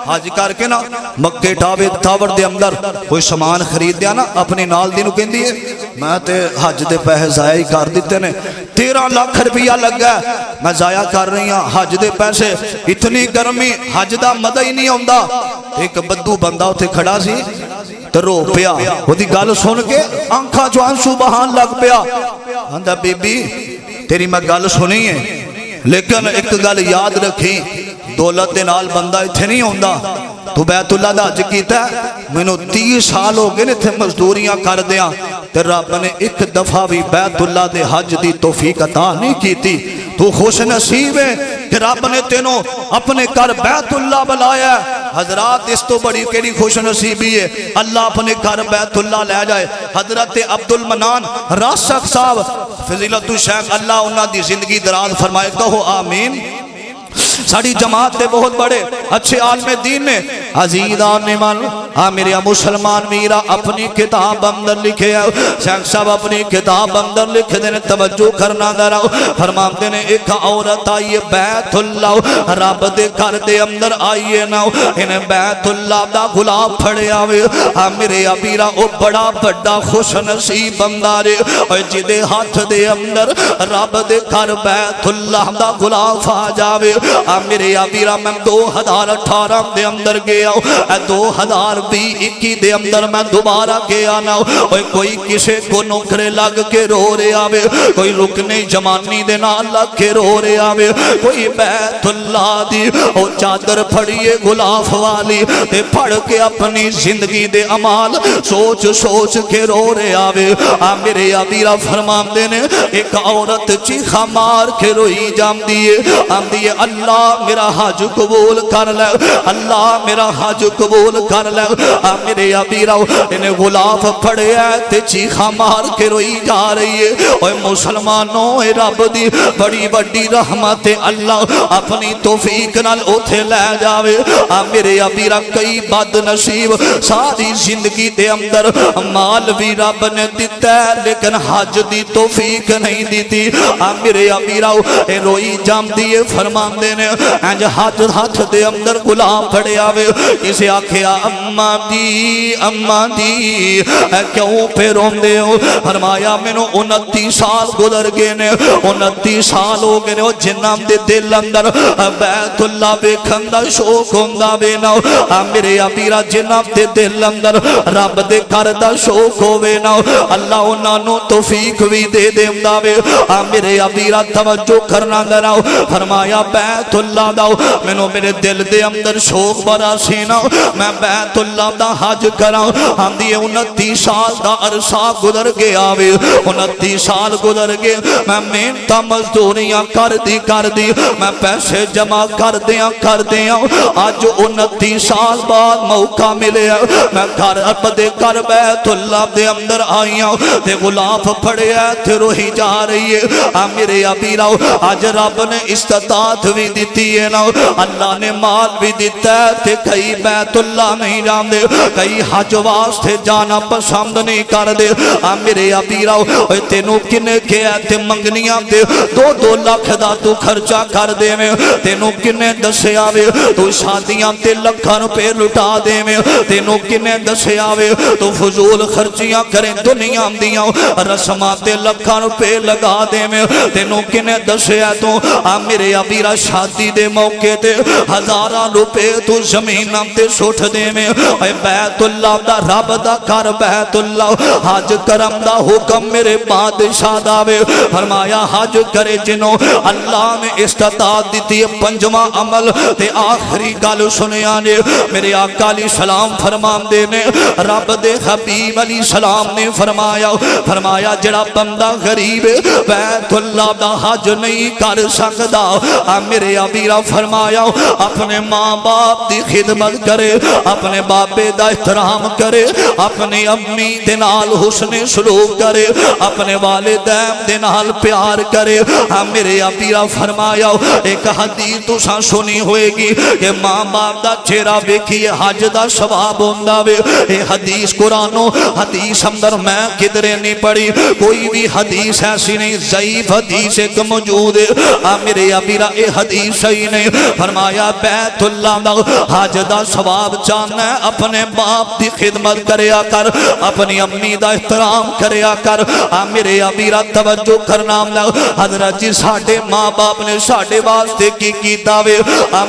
حج کر کے نا مکے ٹاور دے اندر کوئی سامان خرید دیا نا اپنے نال دی نو کہندی ہے میں تے حج دے پیسے ضائع ہی کر دیتے نے 13 لاکھ روپیہ لگا میں ضائع کر رہی ہاں حج دے پیسے، اتنی گرمی حج دا مزہ ہی نہیں ہوندا۔ ایک بدو بندہ اوتھے کھڑا سی تے رو پیا، اودی گل سن کے آنکھاں چوں آنسو بہان لگ پیا، آندا بی بی تیری میں گل سنی ہے لیکن ایک گل یاد رکھی دولت دے نال بندہ ایتھے نہیں ہوندا، تو بیت اللہ دا حج کیتا ہے مینوں 30 سال ہو گئے نے تھے مزدوریاں کر دیاں تے رب نے ایک دفعہ بھی بیت اللہ دے حج دی توفیق عطا نہیں کیتی۔ تو خوش نصیب ہے کہ رب نے تینوں اپنے گھر بیت اللہ بلایا ہے۔ حضرات اس تو بڑی کیڑی خوش نصیبی ہے اللہ اپنے گھر بیت اللہ لے جائے۔ حضرت عبد المنان راسخ صاحب فضیلت الشیخ اللہ انہاں دی زندگی دراز فرمائے، کہو آمین۔ ساڑی جماعت دے بہت بڑے اچھے عالم دین نے عزیزان من میرے مسلمان میرا اپنی کتاب اندر لکھے ہیں، شیخ صاحب اپنی کتاب اندر لکھے دینے توجہ کرنا ذرا فرماتے نے ایک عورت آئیے بیت اللہ رب دے گھر دے اندر آئیے نا انہیں بیت اللہ دا غلام پھڑے آوے میرے ابیرا او بڑا بڑا خوش نصیب بندہ رے اور جدے ہاتھ دے اندر رب دے گھر بیت اللہ دا غلام آ جاوے میرے ابیرا میں 2018 دے اندر گیا 2021 دے اندر میں دوبارہ گیا نا کوئی کسے کو نکرے لگ کے رو رہے آوے، کوئی رکنے جمانی دے نال لگ کے رو رہے آوے، کوئی بیت اللہ دی او چادر پھڑیے غلاف والی تے پھڑ کے اپنی زندگی دے عمال سوچ سوچ کے رو رہے آوے میرے ابیرا فرمان دینے ایک عورت چیخا مار کے روئی جام دیئے اللہ میرا حج قبول کر لے، اللہ میرا حج قبول کر لے میرے ابیرا انہیں غلاف پھڑے ہیں تے چیخا مار کے روئی جا رہی ہے۔ اوہ مسلمانوں رب دی بڑی بڑی رحمت اللہ اپنی توفیق نال اوتھے لے جاوے میرے ابیرا کئی بد نصیب ساری زندگی دے اندر مال بھی رب نے دیتا ہے لیکن حج دی توفیق نہیں دیتی میرے ابیرا روئی جام دیئے فرمان دینے انج ہاتھ دے اندر غلام پھڑے آوے اسے آکھیا اماں دی کیوں پہ رون دے ہو فرمایا مینوں 29 سال گزر گئے نے 29 سال ہو گئے نے جنام دے دل اندر بیت اللہ ویکھن دا شوق ہوندا وے نا میرے ابیرا جنام دے دل اندر رب دے گھر دا شوق ہووے نا اللہ انہاں نوں توفیق وی دے دیندا وے میرے ابیرا توجہ کرنا ذرا فرمایا بیت اللہ دا مینوں میرے دل دے اندر شوق بڑا سینا میں بیت اللہ دا حج کراں آندی 29 سال دا عرصہ گزر گیا وے 29 سال گزر گئے میں محنتاں مزدوریاں کر دی میں پیسے جمع کر دیاں اج 29 سال بعد موقع ملے میں گھر اپنے گھر بیت اللہ دے اندر آئیاں تے غلاف پھڑیا تے روحی جا رہی ہے میرے ابیراؤ آج رب نے استطاعت بھی دیتی ہے نا اللہ نے مال بھی دیتا ہے تے کئی بیت اللہ نہیں جان دے کئی حج واسطے جانا پسند نہیں کر دے میرے ابیراؤ تینوں کنے کیا تے منگنیاں دے 2 لاکھ دا تو خرچہ کر دے میں تینوں کنے دسے آوے تو شادیاں تے لکھاں روپے لٹا دے میں تینوں کنے دسے آوے تو فضول خرچیاں کریں دنیا دیاں رسمات تے لکھاں روپے لگا دے میں تینوں کنے دسے آ تو میرے ابیرا شادی دے موقع تے 1000 روپے تو زمیناں تے سٹھ دے میں بیت اللہ دا رب دا کر بیت اللہ حج کرم دا حکم میرے بادشاہ دا وے فرمایا حج کرے جنوں اللہ نے استطاعت دیتی ہے 5واں عمل تے آخری گل سنیا نے میرے آقا علیہ السلام فرمان دے نے رب دے حبیب علیہ السلام نے فرمایا جڑا بندہ غریب بیت اللہ دا حج نہیں کر سکدا میرے ابیرا فرمایا اپنے ماں باپ دی خدمت کرے اپنے باپے دا احترام کرے اپنی امی دے نال حسن سلوک کرے اپنے والدین دے نال پیار کرے میرے ابیرا فرمایا ایک حدیث تو سا سنی ہوئے گی کہ ماں باپ دا چہرہ ویکھیے حج دا ثواب ہوندا وے اے حدیث قرآنوں حدیث اندر میں کدرے نہیں پڑھی کوئی بھی حدیث ایسی نہیں ضعیف حدیث ایک موجود ہے میرے ابیرا اے حدیث صحیح نہیں فرمایا بیت اللہ دا حج دا ثواب چاہنا ہے اپنے باپ دی خدمت کریا کر اپنی امی دا احترام کریا کر میرے ابیرا توجہ کرنا حضرت جی ساڑھے ماں باپ نے ساڑھے واسطے کی کیتا وے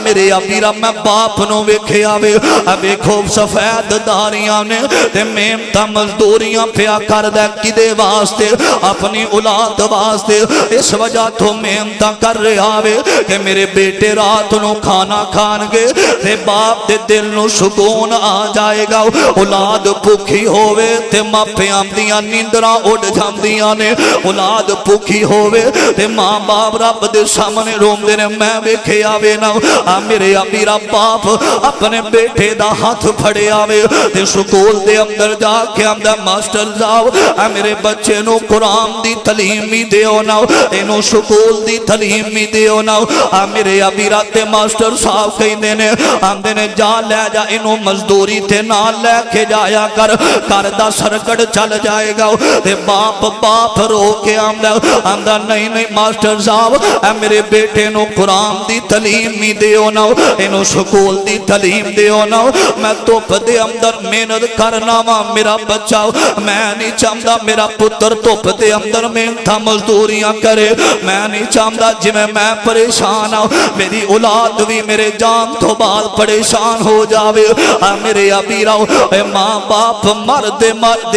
میرے ابیرا میں باپ نو ویکھے آوے ابے خوب سفید داریاں نے تے محنتاں مزدوریاں پیا کر دے کدے واسطے اپنی اولاد واسطے اس وجہ تو محنتاں کر رہے آوے کہ میرے بیٹے رات نو کھانا کھان گے تے باپ دے دل نو سکون آ جائے گا اولاد بھوکھی ہووے تے ماپیاں دیاں نیندراں اڑ جاندیاں نے اولاد بھوکھی ہووے تے ماں باپ رب دے سامنے روندے نے میں ویکھے آوے نا میرے ابیرا باپ اپنے بیٹے دا ہاتھ پھڑے آوے تے سکول دے اندر جا کے آمدہ ماسٹر جاؤ میرے بچے نو قرآن دی تعلیم ہی دیو نا انو سکول دی تعلیم ہی دیو نا میرے ابیرا تے ماسٹر صاحب کہیں دینے آمدے نے جا لے جا انو مزدوری تے نہ لے کے جایا کر کردہ سرکڑ چل جائے گا تے باپ رو کے آمدہ نہیں ماسٹر صاحب میرے بیٹے نو قرآن دی تعلیم ہی دیو نا انو سکول دی تعلیم دیو نا میں تو پدے اندر محنت کرنا وا میرا بچہ میں نہیں چاہتا میرا پتر تو پدے اندر محنت مزدوریاں کرے میں نہیں چاہتا جی میں پریشان ہوں میری اولاد بھی میرے جان تو بعد پریشان ہو جاوے میرے ابیراؤ ماں باپ مرد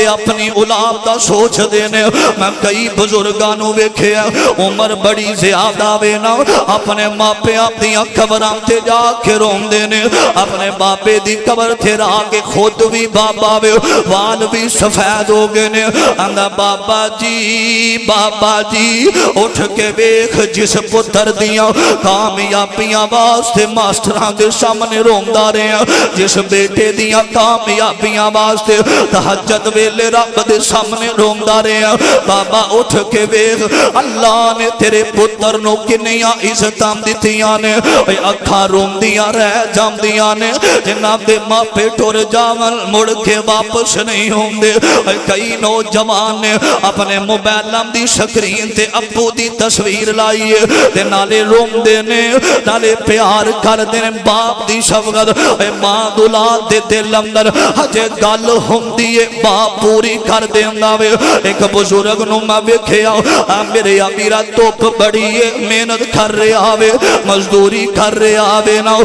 اپنی اولاد دا سوچ دینے میں کئی بزرگانوں ویکھے عمر بڑی زیادہ وینا اپنے ماں پہ اپنی قبراں تے جا کے روم دینے اپنے باپے دی قبر تھے راہ کے خود بھی بابا وے وال بھی سفید ہو گئے نے اندھا بابا جی اٹھ کے بیخ جس پتر دیاں کامیابیاں واسطے ماسٹران دے سامنے روم دارے ہیں جس بیٹے دیاں کامیابیاں واسطے تحجد ویلے رب دے سامنے روم دارے ہیں بابا اٹھ کے بیخ اللہ نے تیرے پتر نو کنیاں عزتاں دیتیاں نے اکھاں روم دیاں رہ جام دیاں نے جناب دے ماں پہ ٹور جاول مڑ کے واپس نہیں ہوں دے کئی نوجوان نے اپنے موبائلام دی سکرین تے ابو دی تصویر لائیے تے نالے روم دینے نالے پیار کر دینے باپ دی شفقت ماں دولاد دے دل اندر ہجے گل ہم دیئے باپ پوری کر دینا وے ایک بزرگ نو میں ویکھے میرے ابیرا توپ بڑی محنت کر رہے آوے مزدوری کر رہے آوے نا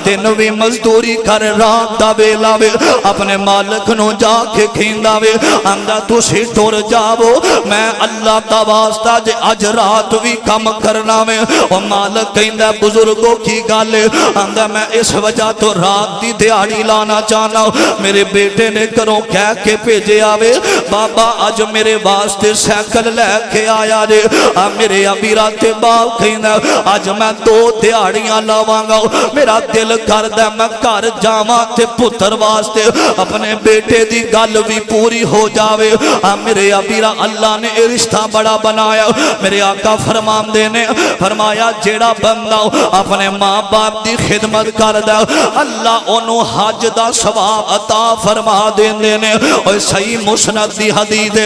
دن بھی مزدوری کر رات دا ویلا وے اپنے مالک نو جا کے کھیندا وے اندھا تسی ٹور جاو میں اللہ دا واسطہ جے اج رات بھی کم کرنا وے اور مالک کہندا بزرگوں کی گالے آندہ میں اس وجہ تو رات دی دیاری لانا چاہنا ہوں میرے بیٹے نے کروں کہہ کے بھیجے آوے بابا آج میرے واسطے سائیکل لے کے آیا جے میرے امیرہ تے باپ کہنا آج میں 2 دیاریاں لاواں گا میرا دل کردہ میں گھر جاواں تے پتر واسطے اپنے بیٹے دی گل بھی پوری ہو جاوے میرے امیرہ اللہ نے رشتہ بڑا بنایا میرے آقا فرمان دینے فرمایا جیڑا بندہ اپنے ماں باپ دی خدمت کردہ اللہ انہوں حج دا ثواب عطا فرما دینے اور صحیح مسند دی حدیث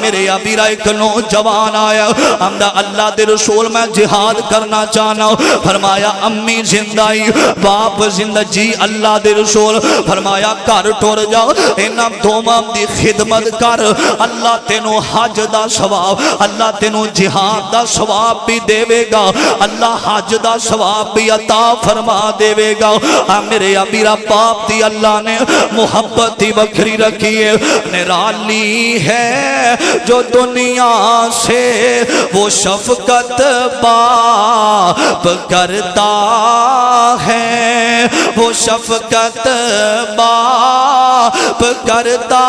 میرے امیرہ ایک نوجوان آیا اللہ دے رسول میں جہاد کرنا چاہنا فرمایا امی زندائی باپ زندہ جی اللہ دے رسول فرمایا کر ٹور جاؤ انہاں دوماں دی خدمت کر اللہ تینوں حج دا ثواب اللہ تینوں جہاد دا ثواب بھی دے گا اللہ حج دا ثواب بھی عطا فرما دے گا میرے امیرہ باپ دی اللہ نے محبت ہی بکھری رکھی ہے نرالی ہے جو دنیا سے وہ شفقت باپ کرتا ہے وہ شفقت باپ کرتا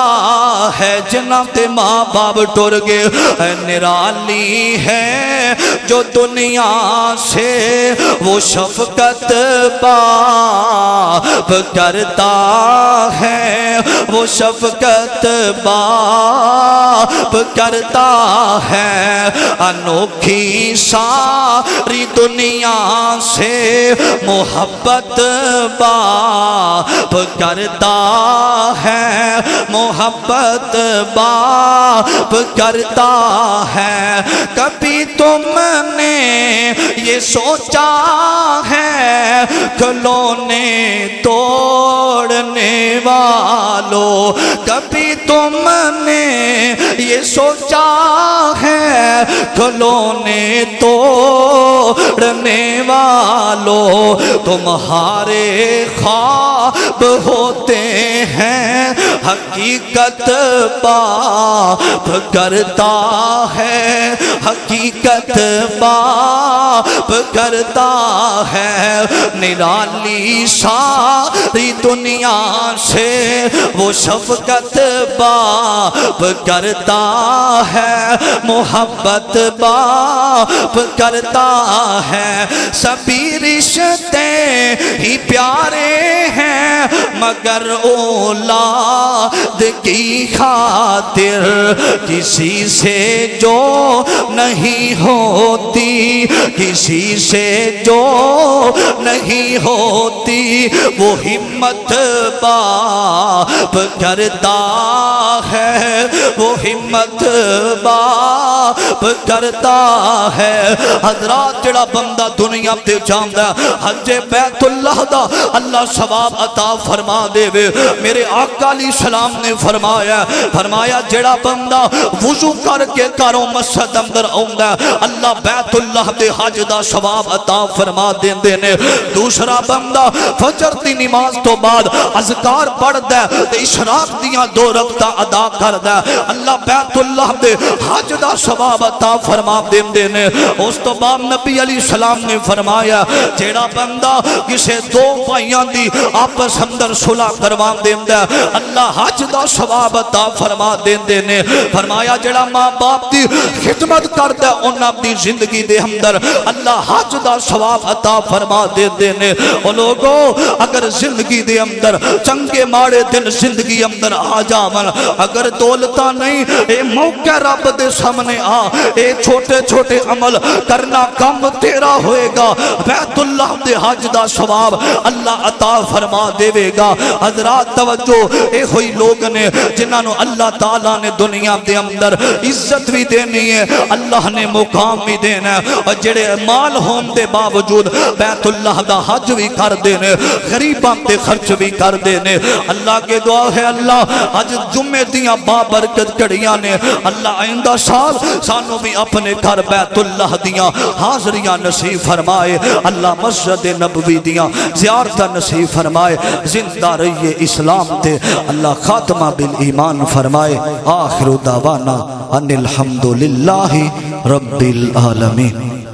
ہے جنات ماں باپ ٹور گئے نرالی ہے جو دنیا سے وہ شفقت باپ کرتا ہے وہ شفقت باپ کرتا ہے انوکھی ساری دنیا سے محبت باپ کرتا ہے محبت باپ کرتا ہے کبھی تم نے یہ سوچا ہے کھلونے توڑنے والوں کبھی تم نے یہ سوچا ہے کھلونے توڑنے والوں تمہارے خواب ہوتے ہیں حقیقت باپ کرتا ہے حقیقت باپ کرتا ہے نرالی ساری دنیا سے وہ شفقت باپ کرتا ہے محبت باپ کرتا ہے سبھی رشتے ہی پیارے ہیں مگر اولاد کی خاطر کسی سے جو نہیں ہوتی کسی سے جو نہیں ہوتی وہ ہمت باپ کرتا ہے وہ ہمت باپ کرتا ہے حضرات جڑا بندہ دنیا تے جاندا حج بیت اللہ دا اللہ ثواب عطا فرما دے میرے آقا علیہ السلام نے فرمایا جڑا بندہ وضو کر کے گھروں مسجد اندر آوندا اللہ بیت اللہ دے حج دا ثواب عطا فرما دیندے نے دوسرا بندہ فجر دی نماز تو بعد اذکار پڑھدا ہے تے اشراق دیاں 2 رکعتاں ادا کردا ہے اللہ بیت اللہ دے حج دا ثواب عطا فرما دیندے نے اس تو بعد نبی علیہ السلام نے فرمایا جیڑا بندہ کسے 2 بھائیاں دی آپس اندر صلح کروا دیندا اللہ حج دا ثواب عطا فرما دیندے نے فرمایا جیڑا ماں باپ دی خدمت کردا انہاں دی زندگی دے اندر اللہ حج دا ثواب عطا فرما دیندے نے او لوگو اگر زندگی دے اندر چنگے ماڑے دن زندگی اندر آ جاون اگر دولتاں نہیں اے موقع رب دے سامنے آ اے چھوٹے چھوٹے عمل کرنا کم تیرا ہوئے گا بیت اللہ دے حج دا ثواب اللہ عطا فرما دے گا حضرات توجہ اے ہوئی لوگ نے جنہاں نو اللہ تعالیٰ نے دنیا دے اندر عزت بھی دینی ہے اللہ نے مقام بھی دینا ہے اور جڑے مال ہون دے باوجود بیت اللہ دا حج بھی کر دینے غریباں تے خرچ بھی کر دینے اللہ کے دعا ہے اللہ آج جمعے دیاں بابرکت کڑیاں نے اللہ آئندہ سال سانو بھی اپنے گھر بیت اللہ دیاں حاضریاں نصیب فرمائے اللہ مسجد نبوی دیاں زیارتہ نصیب فرمائے زندہ رہیے اسلام تے اللہ خاتمہ بالایمان فرمائے آخر دعوانا ان الحمدللہ رب العالمین